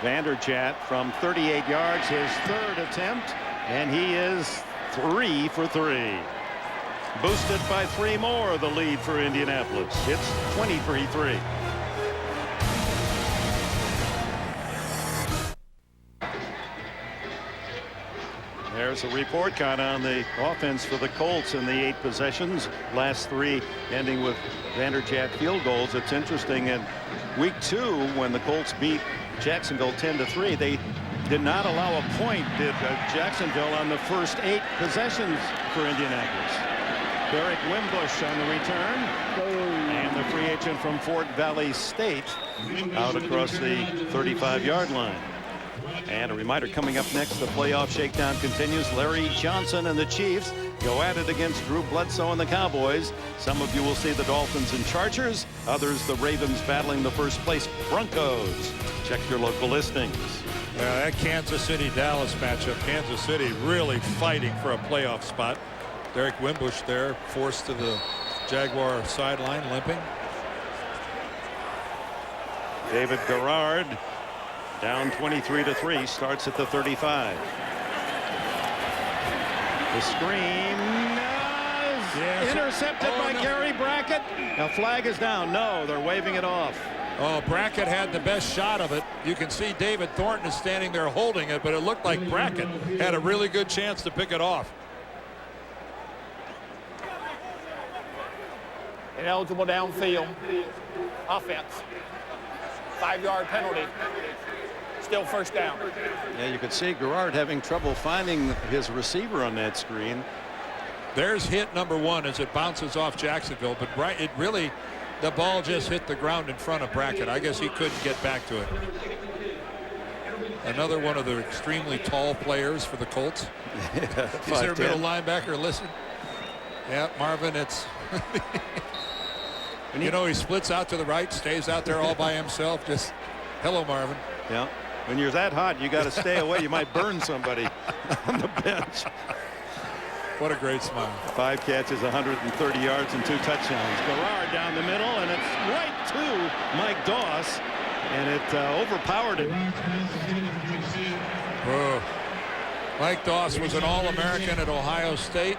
Vanderjagt from 38 yards, his 3rd attempt, and he is 3 for 3. Boosted by 3 more, the lead for Indianapolis. It's 23-3. There's a report card on the offense for the Colts in the 8 possessions. Last 3 ending with Vanderjagt field goals. It's interesting, in week 2 when the Colts beat Jacksonville 10-3, they did not allow a point, did Jacksonville, on the first 8 possessions for Indianapolis. Derek Wimbush on the return, and the free agent from Fort Valley State out across the 35-yard line. And a reminder, coming up next, the playoff shakedown continues. Larry Johnson and the Chiefs go at it against Drew Bledsoe and the Cowboys. Some of you will see the Dolphins and Chargers, others the Ravens battling the first place Broncos. Check your local listings. That Kansas City-Dallas matchup, Kansas City really fighting for a playoff spot. Derek Wimbush there, forced to the Jaguar sideline, limping. David Garrard down 23-3, starts at the 35. The screen is intercepted by Gary Brackett. Now flag is down. No, they're waving it off. Oh, Brackett had the best shot of it. You can see David Thornton is standing there holding it, but it looked like Brackett had a really good chance to pick it off. Ineligible downfield offense. 5-yard penalty. Still first down. Yeah, you could see Garrard having trouble finding his receiver on that screen. There's hit number 1 as it bounces off Jacksonville, but it really, the ball just hit the ground in front of Brackett. I guess he couldn't get back to it. Another one of the extremely tall players for the Colts. Is their middle linebacker? Listen. Yeah, Marvin, it's you know, he splits out to the right, stays out there all by himself. Just hello, Marvin. Yeah. When you're that hot, you got to stay away. You might burn somebody on the bench. What a great smile. 5 catches, 130 yards, and 2 touchdowns. Garrard down the middle, and it's right to Mike Doss, and it overpowered him. Whoa. Mike Doss was an All-American at Ohio State.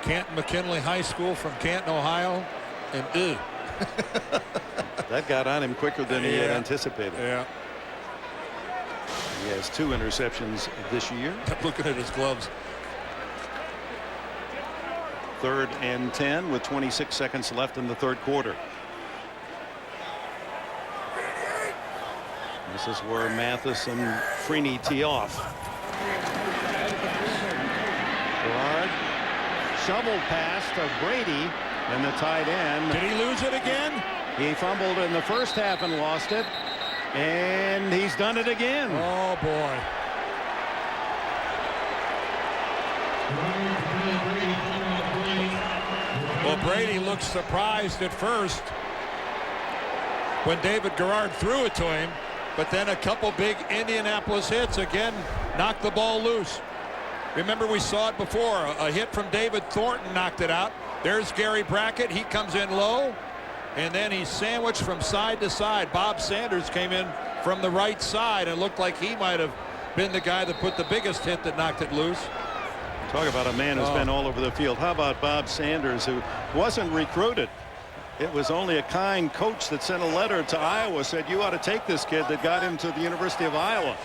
Canton McKinley High School from Canton, Ohio. And that got on him quicker than he had anticipated. Yeah. He has 2 interceptions this year. I'm looking at his gloves. 3rd and 10 with 26 seconds left in the 3rd quarter. This is where Mathis and Freeney tee off. Gerard, shoveled pass to Brady, and the tight end. Did he lose it again? He fumbled in the first half and lost it, and he's done it again. Oh boy. Well, Brady looked surprised at first when David Gerard threw it to him, but then a couple big Indianapolis hits again knocked the ball loose. Remember, we saw it before. A hit from David Thornton knocked it out. There's Gary Brackett. He comes in low, and then he's sandwiched from side to side. Bob Sanders came in from the right side and looked like he might have been the guy that put the biggest hit that knocked it loose. Talk about a man who's been all over the field. How about Bob Sanders, who wasn't recruited? It was only a kind coach that sent a letter to Iowa, said you ought to take this kid, that got him to the University of Iowa.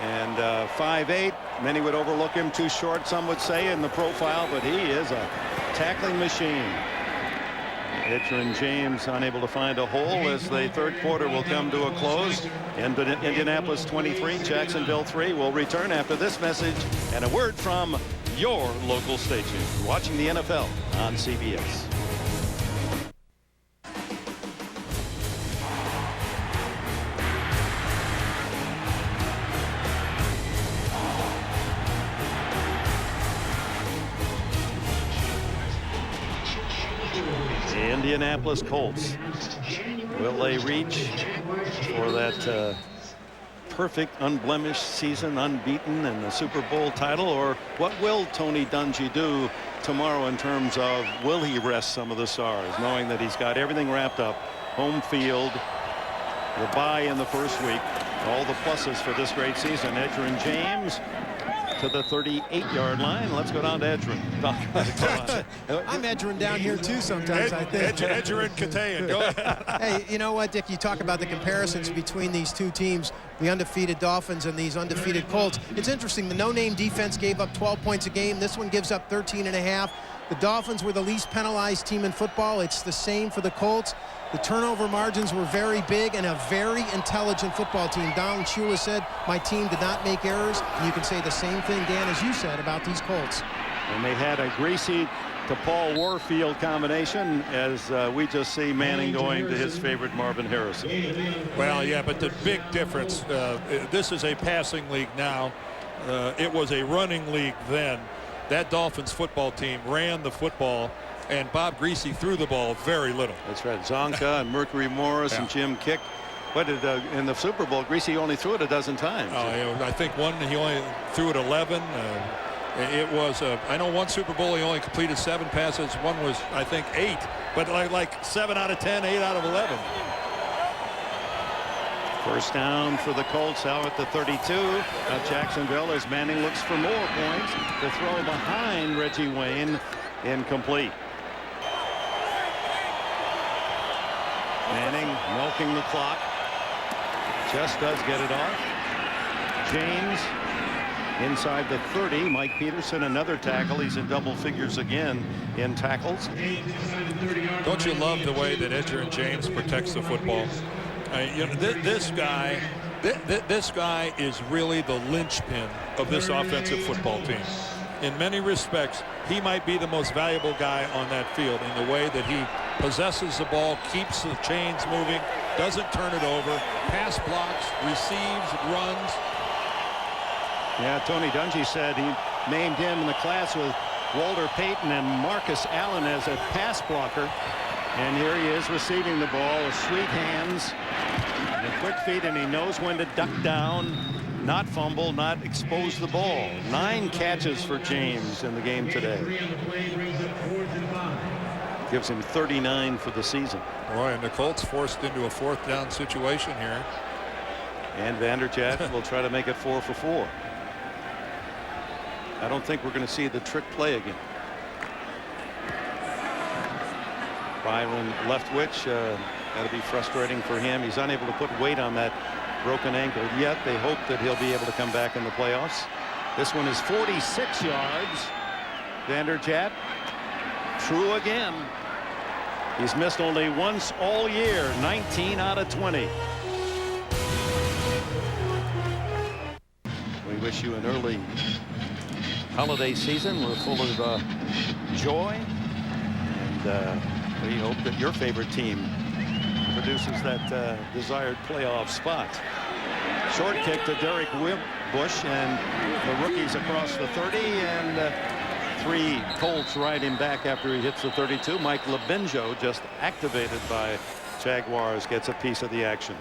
And 5'8", many would overlook him, too short, some would say, in the profile, but he is a tackling machine. Edgerrin James unable to find a hole as the 3rd quarter will come to a close. Indianapolis 23, Jacksonville 3. Will return after this message and a word from your local station. You're watching the NFL on CBS. The Indianapolis Colts. Will they reach for that perfect, unblemished season, unbeaten, and the Super Bowl title? Or what will Tony Dungy do tomorrow in terms of, will he rest some of the stars, knowing that he's got everything wrapped up, home field, the bye in the first week, all the pluses for this great season. Edgerrin James to the 38-yard line. Let's go down to Edgerrin. I'm Edgerrin down here too sometimes, I think. Edgerrin Katayan. Go ahead. Hey, you know what, Dick? You talk about the comparisons between these two teams, the undefeated Dolphins and these undefeated Colts. It's interesting. The no-name defense gave up 12 points a game. This one gives up 13.5. The Dolphins were the least penalized team in football. It's the same for the Colts. The turnover margins were very big, and a very intelligent football team. Don Shula said, my team did not make errors. And you can say the same thing, Dan, as you said about these Colts. And they had a greasy to Paul Warfield combination, as we just see Manning going to his favorite Marvin Harrison. Well, yeah, but the big difference, this is a passing league now. It was a running league then. That Dolphins football team ran the football, and Bob Greasy threw the ball very little. That's right. Zonka and Mercury Morris and Jim Kick. What did in the Super Bowl, Greasy only threw it a dozen times. Oh, yeah, I think one he only threw it 11. It was I know one Super Bowl he only completed 7 passes. One was, I think, 8, but like 7 out of 10, 8 out of 11. First down for the Colts out at the 32 of Jacksonville as Manning looks for more points. The throw behind Reggie Wayne, incomplete. Manning milking the clock. Just does get it off. James inside the 30. Mike Peterson, another tackle. He's in double figures again in tackles. Don't you love the way that Edgerrin James protects the football? You know, this guy is really the linchpin of this offensive football team. In many respects, he might be the most valuable guy on that field in the way that he possesses the ball, keeps the chains moving, doesn't turn it over, pass blocks, receives, runs. Yeah, Tony Dungy said he named him in the class with Walter Payton and Marcus Allen as a pass blocker. And here he is receiving the ball with sweet hands and quick feet, and he knows when to duck down, not fumble, not expose the ball. 9 catches for James in the game today. Gives him 39 for the season. Boy, and the Colts forced into a 4th down situation here. And Vanderjagt will try to make it 4 for 4. I don't think we're going to see the trick play again. Byron Leftwich, that'll be frustrating for him. He's unable to put weight on that broken ankle yet. They hope that he'll be able to come back in the playoffs. This one is 46 yards. Vanderjagt, true again. He's missed only once all year, 19 out of 20. We wish you an early holiday season. We're full of joy, and we hope that your favorite team produces that desired playoff spot. Short kick to Derek Bush, and the rookies across the 30, and 3 Colts ride him back after he hits the 32. Mike Lebenjo, just activated by Jaguars, gets a piece of the action.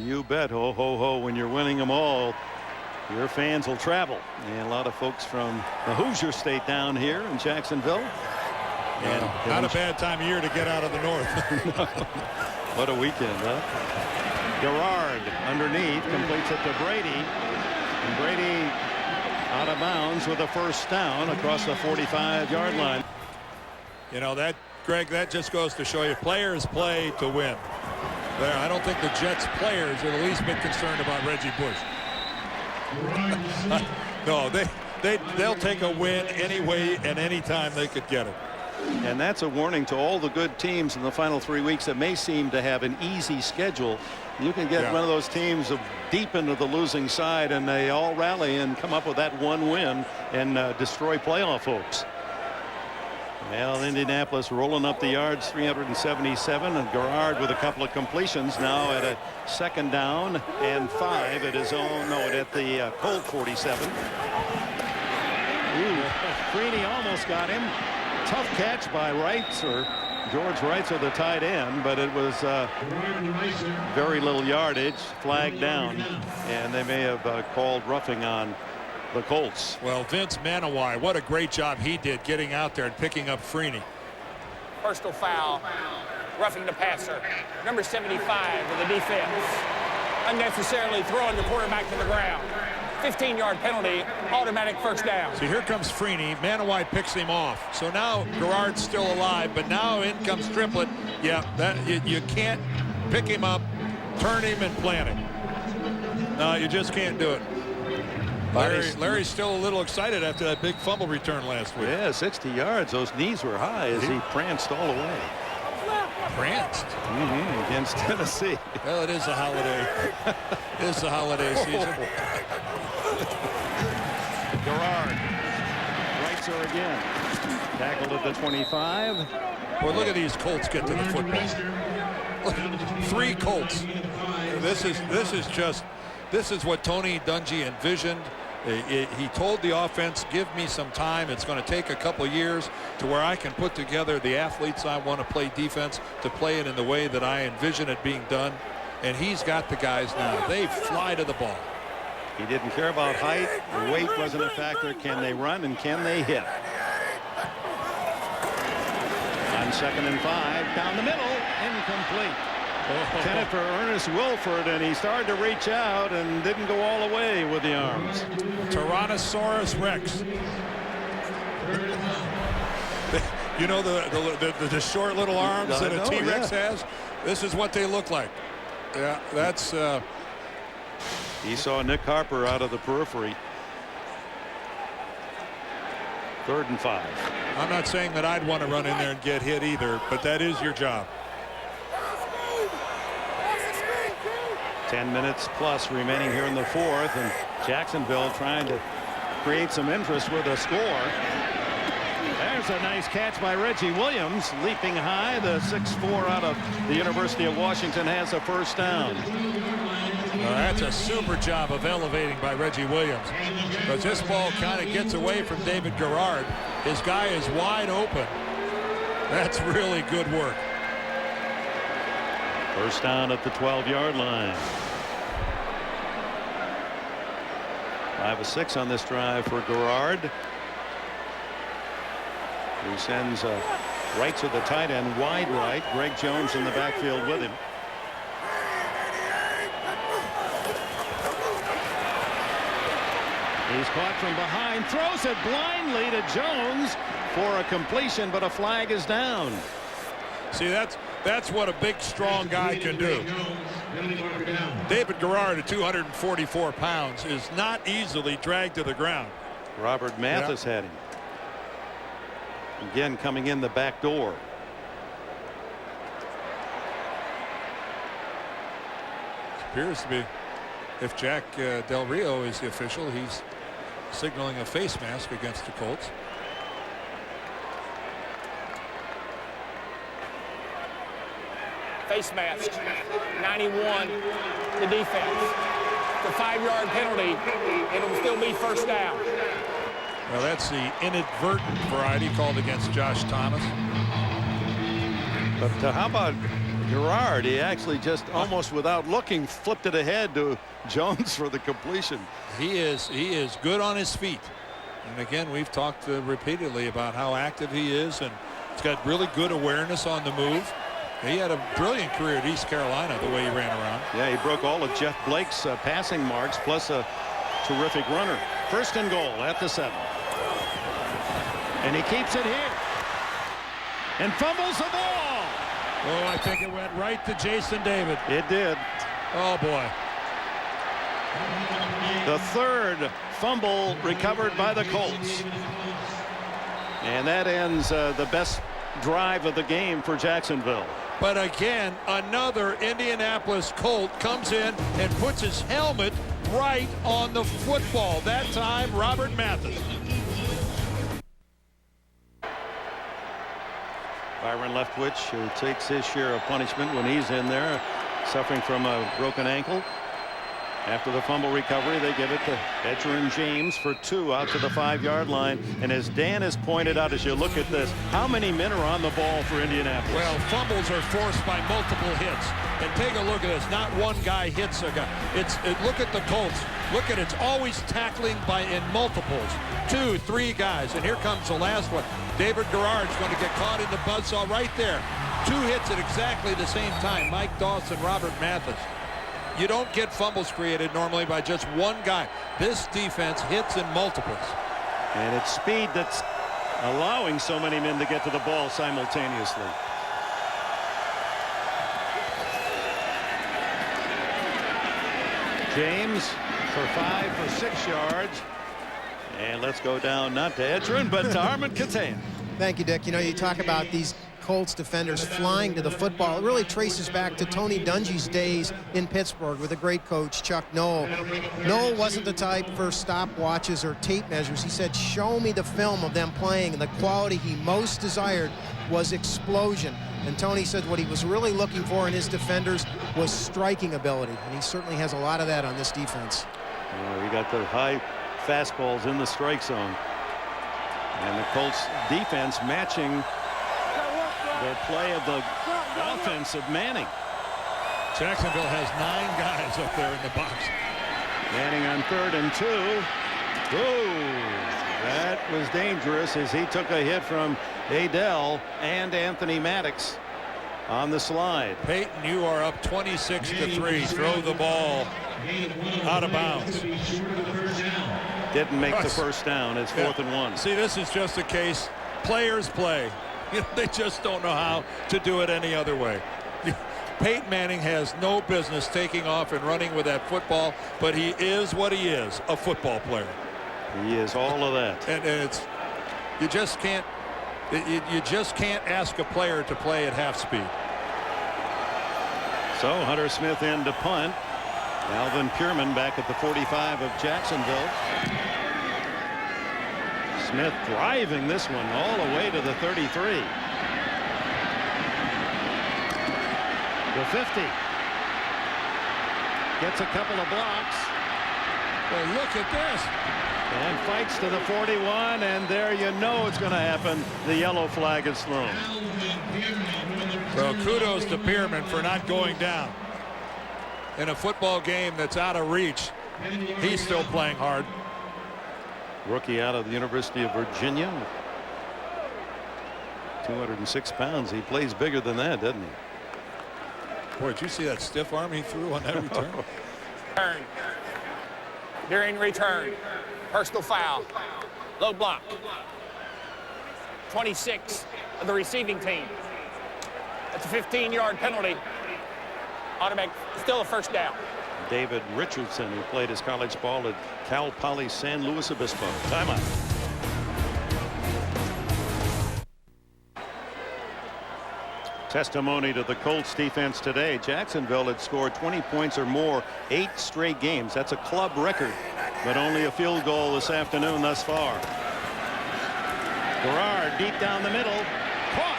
You bet, ho ho ho, when you're winning them all, your fans will travel. And a lot of folks from the Hoosier State down here in Jacksonville. And not a bad time of year to get out of the north. What a weekend, huh? Garrard underneath, completes it to Brady. And Brady out of bounds with a first down across the 45-yard line. You know, that, Greg, that just goes to show you players play to win. There, I don't think the Jets players are the least bit concerned about Reggie Bush. No, they'll take a win any way and any time they could get it. And that's a warning to all the good teams in the final 3 weeks that may seem to have an easy schedule. You can get one of those teams deep into the losing side, and they all rally and come up with that one win and destroy playoff hopes. Well, Indianapolis rolling up the yards, 377, and Garrard with a couple of completions now at a 2nd down and 5 at his own, at the Colt 47. Freeney almost got him. Tough catch by George Reitzer, the tight end, but it was very little yardage, flagged down, and they may have called roughing on the Colts. Well, Vince Manawai, what a great job he did getting out there and picking up Freeney. Personal foul, roughing the passer. Number 75 of the defense. Unnecessarily throwing the quarterback to the ground. 15-yard penalty, automatic first down. See, here comes Freeney. Manawai picks him off. So now Garrard's still alive, but now in comes Triplett. Yeah, you can't pick him up, turn him, and plant him. No, you just can't do it. Larry's still a little excited after that big fumble return last week. Yeah, 60 yards. Those knees were high as he pranced all the way. Pranced? Against Tennessee. Well, it is a holiday. It is the holiday season. Garrard. Reitzer again. Tackled at the 25. Boy, look at these Colts get to the football. Look, 3 Colts. This is what Tony Dungy envisioned. He told the offense, give me some time. It's going to take a couple years to where I can put together the athletes I want to play defense, to play it in the way that I envision it being done. And he's got the guys now. They fly to the ball. He didn't care about height. Weight wasn't a factor. Can they run and can they hit? On 2nd and 5, down the middle, incomplete. Intended for Ernest Wilford, and he started to reach out and didn't go all the way with the arms. Tyrannosaurus Rex. You know the short little arms that a T-Rex has? This is what they look like. Yeah, that's... He saw Nick Harper out of the periphery. 3rd and 5. I'm not saying that I'd want to run in there and get hit either, but that is your job. 10 minutes plus remaining here in the 4th, and Jacksonville trying to create some interest with a score. There's a nice catch by Reggie Williams, leaping high. The 6'4" out of the University of Washington has a first down. That's a super job of elevating by Reggie Williams, because this ball kind of gets away from David Garrard. His guy is wide open. That's really good work. First down at the 12-yard line. 5 of 6 on this drive for Garrard, who sends right to the tight end, wide right. Greg Jones in the backfield with him. He He's caught from behind, throws it blindly to Jones for a completion, but a flag is down. See, that's what a big, strong guy can do. David Garrard at 244 pounds is not easily dragged to the ground. Robert Mathis had him. Again, coming in the back door. Appears to be, if Jack Del Rio is the official, he's signaling a face mask against the Colts. Face mask. 91. The defense. The 5-yard penalty. It'll still be first down. Well, that's the inadvertent variety called against Josh Thomas. But how about Garrard? He actually just almost without looking flipped it ahead to Jones for the completion. He is good on his feet. And again, we've talked repeatedly about how active he is, and he's got really good awareness on the move. He had a brilliant career at East Carolina, the way he ran around. Yeah, he broke all of Jeff Blake's passing marks, plus a terrific runner. First and goal at the 7. And he keeps it here. And fumbles the ball. Oh, I think it went right to Jason David. It did. Oh, boy. The third fumble recovered by the Colts. And that ends the best drive of the game for Jacksonville. But again, another Indianapolis Colt comes in and puts his helmet right on the football. That time, Robert Mathis. Byron Leftwich, who takes his share of punishment when he's in there, suffering from a broken ankle. After the fumble recovery, they give it to Edgerrin James for 2 out to the 5-yard line. And as Dan has pointed out, as you look at this, how many men are on the ball for Indianapolis? Well, fumbles are forced by multiple hits. And take a look at this. Not one guy hits a guy. Look at the Colts. Look at it. It's always tackling in multiples. 2, 3 guys. And here comes the last one. David Garrard's going to get caught in the buzzsaw right there. 2 hits at exactly the same time. Mike Dawson, Robert Mathis. You don't get fumbles created normally by just one guy. This defense hits in multiples. And it's speed that's allowing so many men to get to the ball simultaneously. James for 5 for 6 yards. And let's go down not to Edgerrin, but to Armand Katan. Thank you, Dick. You know, you talk about these Colts defenders flying to the football. It really traces back to Tony Dungy's days in Pittsburgh with a great coach, Chuck Noll. Noll wasn't the type for stopwatches or tape measures. He said, show me the film of them playing, and the quality he most desired was explosion. And Tony said what he was really looking for in his defenders was striking ability, and he certainly has a lot of that on this defense. He got the high fastballs in the strike zone. And the Colts defense matching the play of the offense of Manning. Jacksonville has 9 guys up there in the box. Manning on 3rd and 2. Ooh, that was dangerous as he took a hit from Adele and Anthony Maddox on the slide. Peyton, you are up 26-3. Throw the ball out of bounds. Didn't make the first down. It's 4th and 1. See, this is just a case. Players play. You know, they just don't know how to do it any other way. Peyton Manning has no business taking off and running with that football, but he is what he is, a football player. He is all of that. And it's you just can't ask a player to play at half speed. So Hunter Smith in to punt. Alvin Pierman back at the 45 of Jacksonville. Smith driving this one all the way to the 33. The 50. Gets a couple of blocks. Well, look at this. And fights to the 41, and there you know it's going to happen. The yellow flag is thrown. Well, kudos to Pierman for not going down. In a football game that's out of reach, he's still playing hard. Rookie out of the University of Virginia. 206 pounds. He plays bigger than that, doesn't he? Boy, did you see that stiff arm he threw on that return? During return. Personal foul. Low block. 26 of the receiving team. That's a 15-yard penalty. Automatic, still a first down. David Richardson, who played his college ball at Cal Poly San Luis Obispo. Timeout. Testimony to the Colts defense today. Jacksonville had scored 20 points or more 8 straight games. That's a club record, but only a field goal this afternoon thus far. Garrard deep down the middle, caught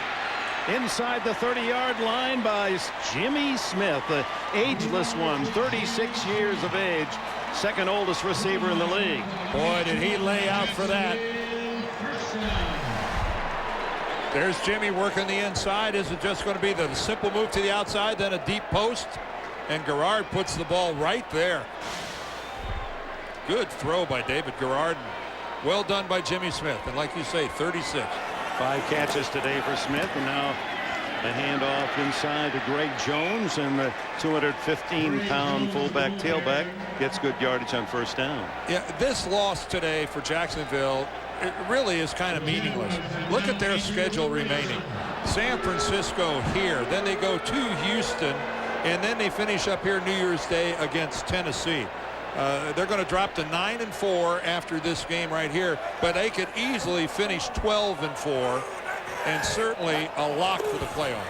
inside the 30-yard line by Jimmy Smith, the ageless one, 36 years of age, second oldest receiver in the league. Boy, did he lay out for that. There's Jimmy working the inside. Is it just going to be the simple move to the outside, then a deep post? And Garrard puts the ball right there. Good throw by David Garrard. Well done by Jimmy Smith. And like you say, 36. 5 catches today for Smith, and now a handoff inside to Greg Jones, and the 215-pound fullback tailback gets good yardage on first down. Yeah, this loss today for Jacksonville, it really is kind of meaningless. Look at their schedule remaining. San Francisco here, then they go to Houston, and then they finish up here New Year's Day against Tennessee. They're going to drop to 9-4 after this game right here, but they could easily finish 12-4 and certainly a lock for the playoffs.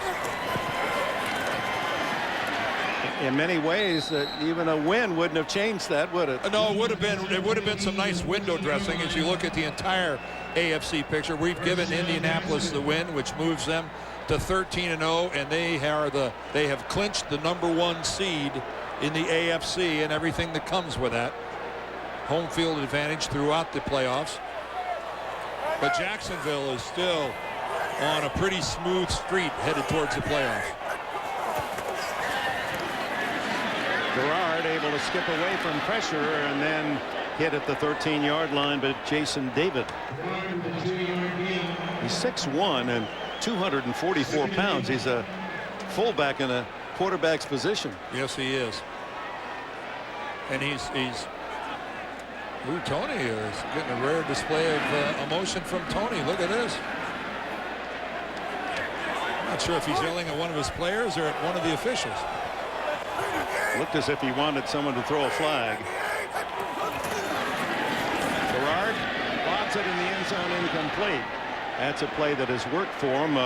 In many ways, even a win wouldn't have changed that, would it? No, it would have been some nice window dressing as you look at the entire AFC picture. We've given Indianapolis the win, which moves them to 13-0, and they have clinched the #1 seed in the AFC and everything that comes with that. Home field advantage throughout the playoffs. But Jacksonville is still on a pretty smooth street headed towards the playoffs. Garrard able to skip away from pressure and then hit at the 13-yard line, but Jason David. He's 6'1" and 244 pounds. He's a fullback in a quarterback's position. Yes, he is. And he's Tony is getting a rare display of emotion from Tony. Look at this. Not sure if he's yelling at one of his players or at one of the officials. Looked as if he wanted someone to throw a flag. Garrard lobs it in the end zone, incomplete. That's a play that has worked for him.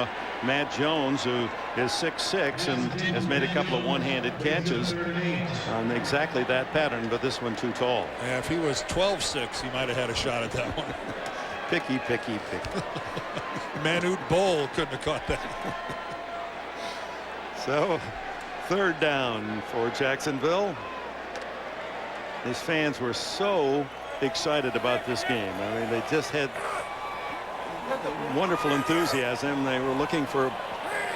Matt Jones, who is 6'6" and has made a couple of one-handed catches on exactly that pattern, but this one too tall. Yeah, if he was 12'6", he might have had a shot at that one. Picky. Manute Bol couldn't have caught that. So, third down for Jacksonville. These fans were so excited about this game. I mean, they just had wonderful enthusiasm. They were looking for a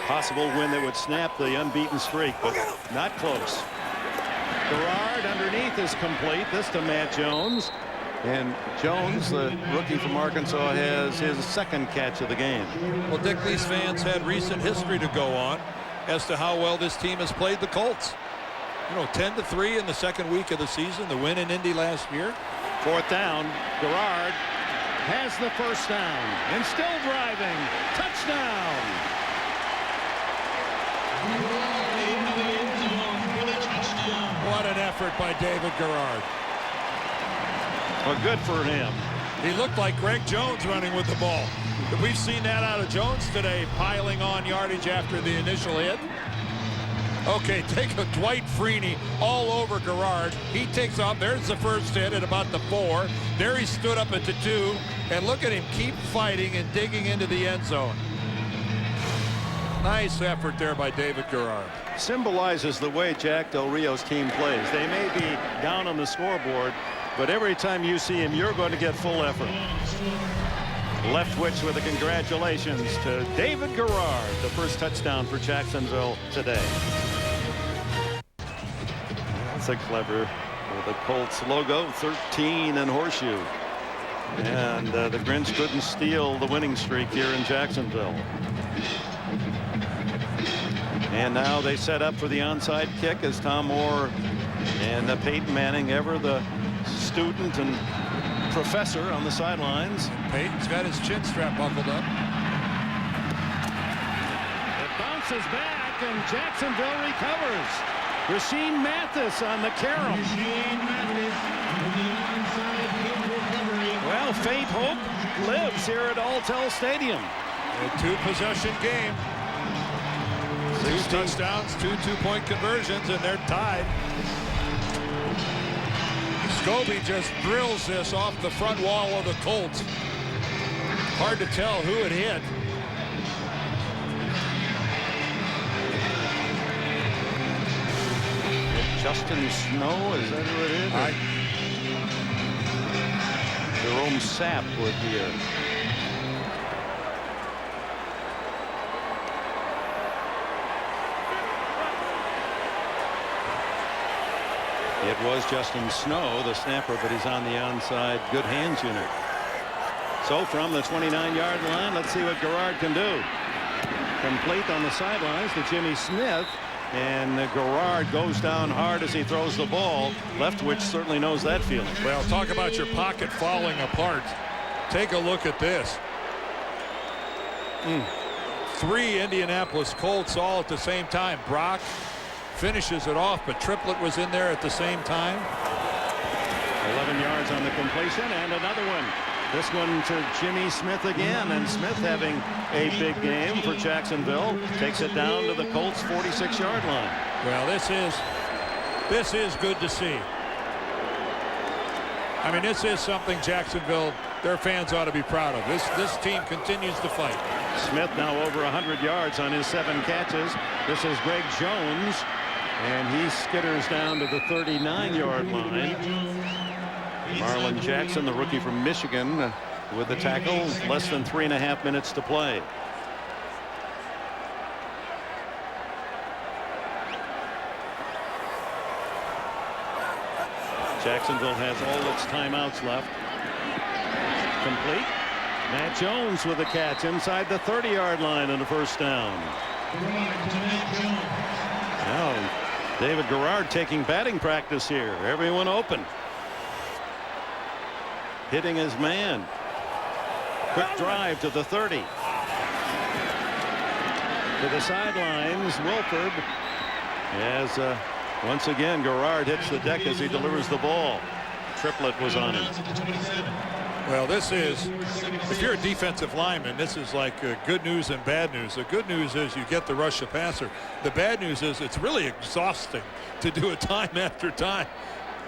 possible win that would snap the unbeaten streak, but not close. Garrard underneath is complete. This to Matt Jones. And Jones, the rookie from Arkansas, has his second catch of the game. Well, Dick, these fans had recent history to go on as to how well this team has played the Colts. You know, 10-3 in the second week of the season, the win in Indy last year. Fourth down. Garrard has the first down and still driving. Touchdown. What an effort by David Garrard. Well, good for him. He looked like Greg Jones running with the ball. We've seen that out of Jones today, piling on yardage after the initial hit. Okay, take a Dwight Freeney all over Garrard. He takes off. There's the first hit at about the 4. There he stood up at the 2. And look at him keep fighting and digging into the end zone. Nice effort there by David Garrard. Symbolizes the way Jack Del Rio's team plays. They may be down on the scoreboard, but every time you see him, you're going to get full effort. Leftwich with a congratulations to David Garrard, the first touchdown for Jacksonville today. That's a clever, the Colts logo, 13 and horseshoe. And the Grinch couldn't steal the winning streak here in Jacksonville. And now they set up for the onside kick as Tom Moore and Peyton Manning, ever the student and professor on the sidelines. And Peyton's got his chin strap buckled up. It bounces back, and Jacksonville recovers. Rasheed Mathis on the carom. Well, faint hope lives here at Alltel Stadium. A 2-possession game. 2 touchdowns, 2 two-point conversions, and they're tied. Scobie just drills this off the front wall of the Colts. Hard to tell who it hit. Justin Snow, is that who it is? Jerome Sapwood here. It was Justin Snow, the snapper, but he's on the onside good hands unit. So from the 29-yard line, let's see what Garrard can do. Complete on the sidelines to Jimmy Smith. And Garrard goes down hard as he throws the ball. Leftwich certainly knows that feeling. Well, talk about your pocket falling apart. Take a look at this. 3 Indianapolis Colts all at the same time. Brock finishes it off, but Triplett was in there at the same time. 11 yards on the completion, and another one. This one to Jimmy Smith again, and Smith having a big game for Jacksonville. Takes it down to the Colts' 46-yard line. Well, this is good to see. I mean, this is something Jacksonville, their fans ought to be proud of. This team continues to fight. Smith now over 100 yards on his 7 catches. This is Greg Jones, and he skitters down to the 39-yard line. Marlon Jackson, the rookie from Michigan, with the tackle. Less than 3.5 minutes to play. Jacksonville has all its timeouts left. Complete. Matt Jones with a catch inside the 30-yard line and a first down. Now David Garrard taking batting practice here. Everyone open. Hitting his man. Quick drive to the 30. To the sidelines, Wilford. As once again Garrard hits the deck as he delivers the ball. Triplett was on him. Well, this is, if you're a defensive lineman, this is like good news and bad news. The good news is you get the rush of passer. The bad news is it's really exhausting to do it time after time.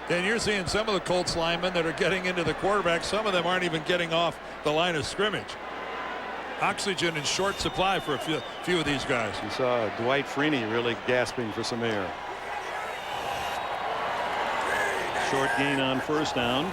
And you're seeing some of the Colts linemen that are getting into the quarterback. Some of them aren't even getting off the line of scrimmage. Oxygen in short supply for a few of these guys. You saw Dwight Freeney really gasping for some air. Short gain on first down.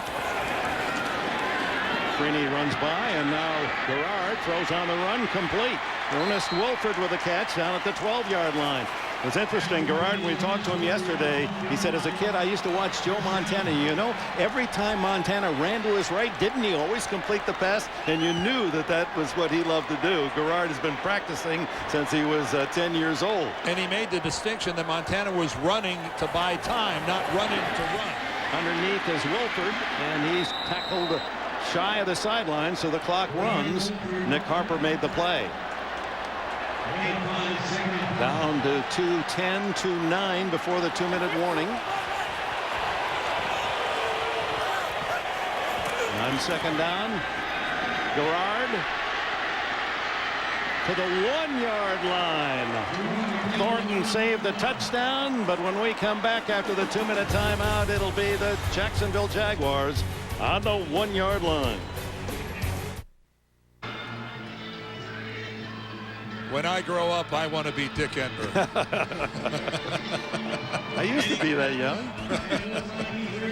Freeney runs by, and now Garrard throws on the run, complete. Ernest Wilford with a catch down at the 12-yard line. It was interesting, Garrard, when we talked to him yesterday, he said, as a kid, I used to watch Joe Montana. You know, every time Montana ran to his right, didn't he always complete the pass? And you knew that that was what he loved to do. Garrard has been practicing since he was 10 years old. And he made the distinction that Montana was running to buy time, not running to run. Underneath is Wilford, and he's tackled shy of the sideline, so the clock runs. Nick Harper made the play. Down to 2:10, 2:09 before the 2-minute warning. On second down, Garrard to the 1-yard line. Thornton saved the touchdown, but when we come back after the 2-minute timeout, it'll be the Jacksonville Jaguars on the 1-yard line. When I grow up, I want to be Dick Enberg. I used to be that young.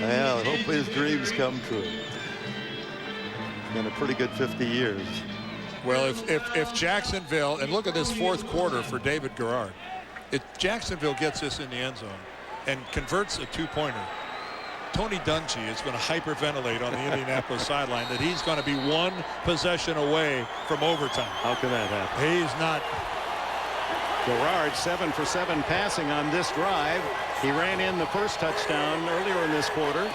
Well, hopefully his dreams come true. It's been a pretty good 50 years. Well, if Jacksonville, and look at this fourth quarter for David Garrard, if Jacksonville gets this in the end zone and converts a 2-pointer, Tony Dungy is going to hyperventilate on the Indianapolis sideline that he's going to be 1 possession away from overtime. How can that happen? He's not. Garrard 7 for 7 passing on this drive. He ran in the first touchdown earlier in this quarter.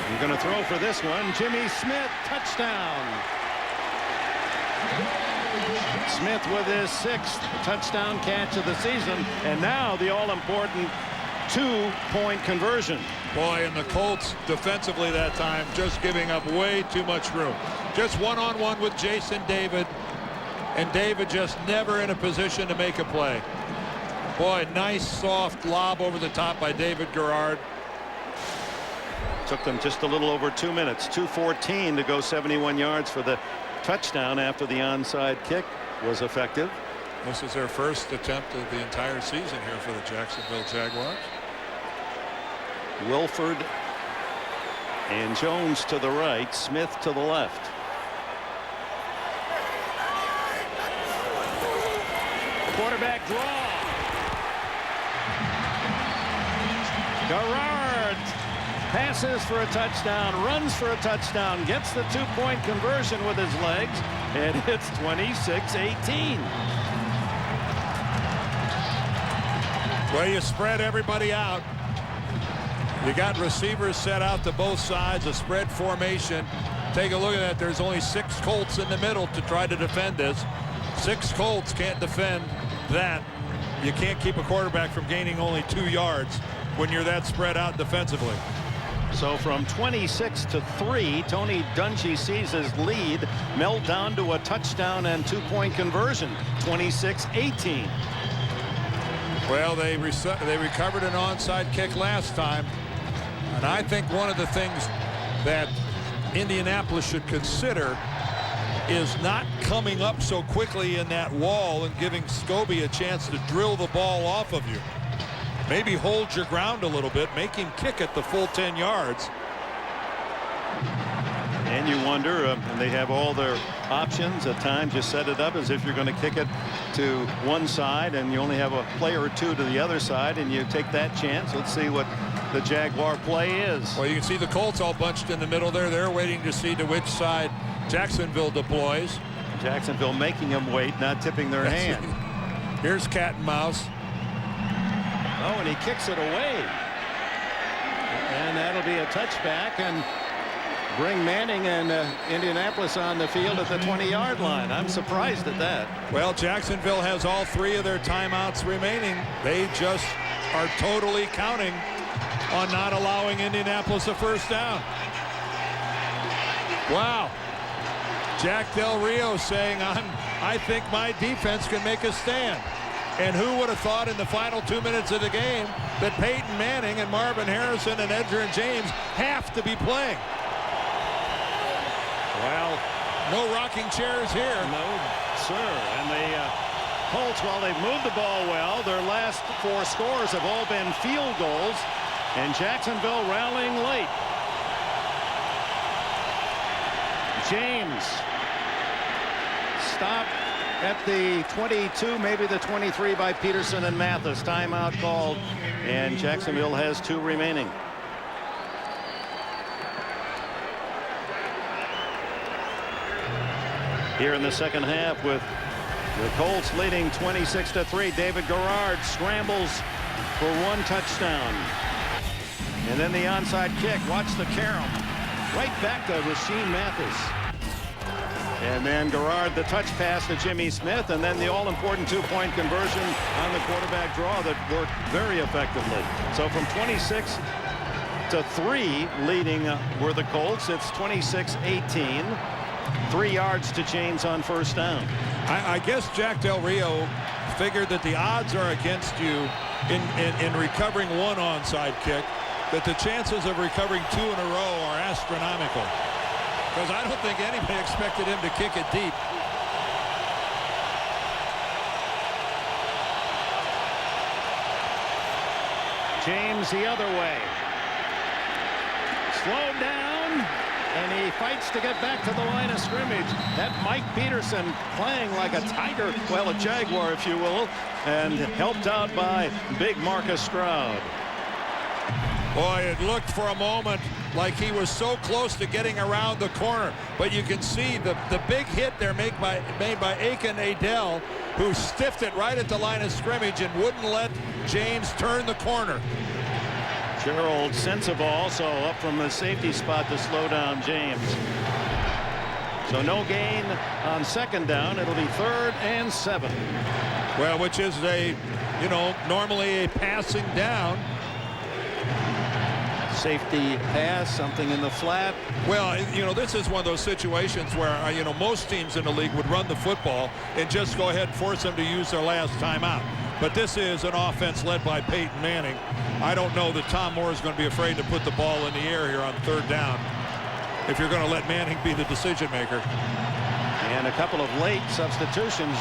You're going to throw for this one. Jimmy Smith, touchdown. Smith with his 6th touchdown catch of the season, and now the all-important 2-point conversion. Boy, and the Colts defensively that time just giving up way too much room. Just one-on-one with Jason David, and David just never in a position to make a play. Boy, nice soft lob over the top by David Garrard. Took them just a little over 2 minutes. 2:14 to go, 71 yards for the touchdown after the onside kick was effective. This is their first attempt of the entire season here for the Jacksonville Jaguars. Wilford and Jones to the right, Smith to the left. Quarterback draw. Garrard passes for a touchdown, runs for a touchdown, gets the 2-point conversion with his legs, and it's 26-18. Well, you spread everybody out. You got receivers set out to both sides, a spread formation. Take a look at that. There's only 6 Colts in the middle to try to defend this. 6 Colts can't defend that. You can't keep a quarterback from gaining only 2 yards when you're that spread out defensively. So from 26-3, Tony Dungy sees his lead melt down to a touchdown and 2-point conversion, 26-18. Well, they recovered an onside kick last time, and I think one of the things that Indianapolis should consider is not coming up so quickly in that wall and giving Scobie a chance to drill the ball off of you. Maybe hold your ground a little bit, make him kick it the full 10 yards. And you wonder, and they have all their options. At times you set it up as if you're going to kick it to one side and you only have a player or two to the other side, and you take that chance. Let's see what the Jaguar play is. Well, you can see the Colts all bunched in the middle there. They're waiting to see to which side Jacksonville deploys. Jacksonville making them wait, not tipping their hand. Here's cat and mouse. Oh, and he kicks it away. And that'll be a touchback and bring Manning and Indianapolis on the field at the 20-yard line. I'm surprised at that. Well, Jacksonville has all 3 of their timeouts remaining. They just are totally counting on not allowing Indianapolis a first down. Wow. Jack Del Rio saying, I think my defense can make a stand. And who would have thought in the final 2 minutes of the game that Peyton Manning and Marvin Harrison and Edgerrin James have to be playing? Well, no rocking chairs here. No, sir. And the Colts, while they've moved the ball well, their last 4 scores have all been field goals. And Jacksonville rallying late. James stopped at the 22, maybe the 23 by Peterson and Mathis. Timeout called, and Jacksonville has 2 remaining. Here in the second half with the Colts leading 26-3. David Garrard scrambles for 1 touchdown. And then the onside kick. Watch the carom. Right back to Rasheem Mathis. And then Garrard, the touch pass to Jimmy Smith, and then the all-important 2-point conversion on the quarterback draw that worked very effectively. So from 26-3 leading were the Colts. It's 26-18. 3 yards to James on first down. I guess Jack Del Rio figured that the odds are against you in recovering 1 onside kick, that the chances of recovering 2 in a row are astronomical. Because I don't think anybody expected him to kick it deep. James the other way. Slowed down, and he fights to get back to the line of scrimmage. That Mike Peterson playing like a tiger, well, a Jaguar, if you will, and helped out by big Marcus Stroud. Boy, it looked for a moment like he was so close to getting around the corner, but you can see the big hit there made by Aiken Adele, who stiffed it right at the line of scrimmage and wouldn't let James turn the corner. Gerald Sensible also up from the safety spot to slow down James. So no gain on second down. It'll be 3rd and 7. Well, which is normally a passing down. Safety pass, something in the flat. Well, this is one of those situations where, most teams in the league would run the football and just go ahead and force them to use their last timeout. But this is an offense led by Peyton Manning. I don't know that Tom Moore is going to be afraid to put the ball in the air here on 3rd down if you're going to let Manning be the decision maker. And a couple of late substitutions.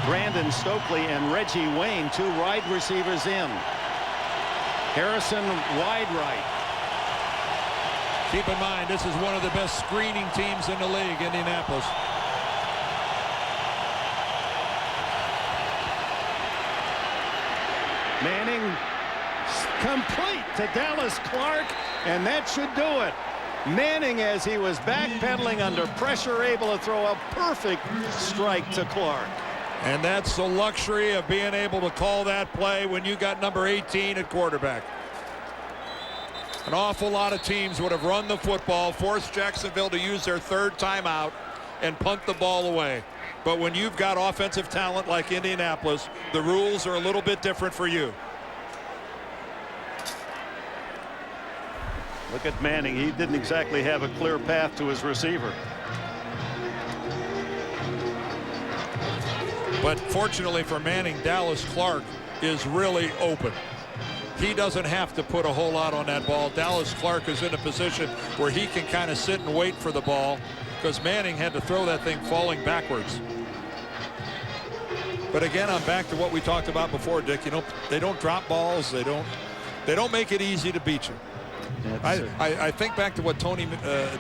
Brandon Stokely and Reggie Wayne, 2 wide receivers in. Harrison wide right. Keep in mind, this is one of the best screening teams in the league, Indianapolis. Manning complete to Dallas Clark, and that should do it. Manning, as he was backpedaling under pressure, able to throw a perfect strike to Clark. And that's the luxury of being able to call that play when you got number 18 at quarterback. An awful lot of teams would have run the football, forced Jacksonville to use their 3rd timeout, and punt the ball away. But when you've got offensive talent like Indianapolis, the rules are a little bit different for you. Look at Manning. He didn't exactly have a clear path to his receiver. But fortunately for Manning, Dallas Clark is really open. He doesn't have to put a whole lot on that ball. Dallas Clark is in a position where he can kind of sit and wait for the ball, because Manning had to throw that thing falling backwards. But again, I'm back to what we talked about before, Dick. They don't drop balls. They don't make it easy to beat you. I think back to what Tony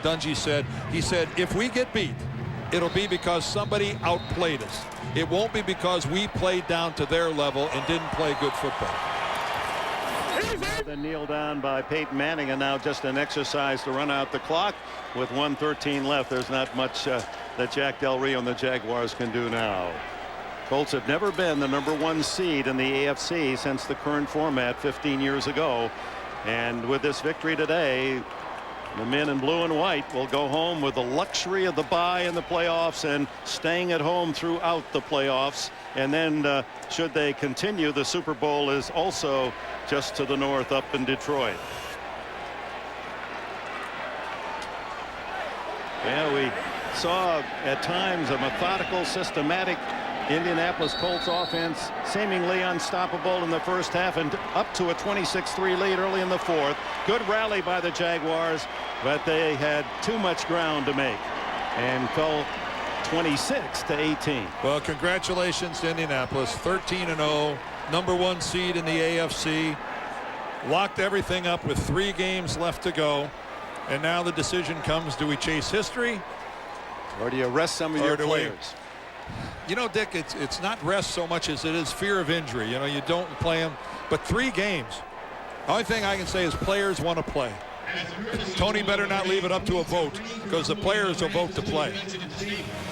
Dungy said. He said, if we get beat, it'll be because somebody outplayed us. It won't be because we played down to their level and didn't play good football. The kneel down by Peyton Manning, and now just an exercise to run out the clock with 1:13 left. There's not much that Jack Del Rio and the Jaguars can do now. Colts have never been the #1 seed in the AFC since the current format 15 years ago. And with this victory today, the men in blue and white will go home with the luxury of the bye in the playoffs and staying at home throughout the playoffs. And then should they continue, the Super Bowl is also just to the north up in Detroit. Yeah, we saw at times a methodical, systematic Indianapolis Colts offense, seemingly unstoppable in the first half and up to a 26-3 lead early in the 4th. Good rally by the Jaguars, but they had too much ground to make and fell 26-18. Well, congratulations to Indianapolis, 13-0, #1 seed in the AFC. Locked everything up with 3 games left to go, and now the decision comes: do we chase history, or do you rest some of your players? Dick, it's not rest so much as it is fear of injury. You don't play them, but 3 games. The only thing I can say is players want to play. Tony better not leave it up to a vote, because the players will vote to play.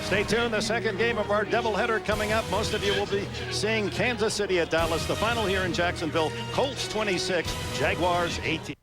Stay tuned. The second game of our doubleheader coming up. Most of you will be seeing Kansas City at Dallas. The final here in Jacksonville. Colts 26, Jaguars 18.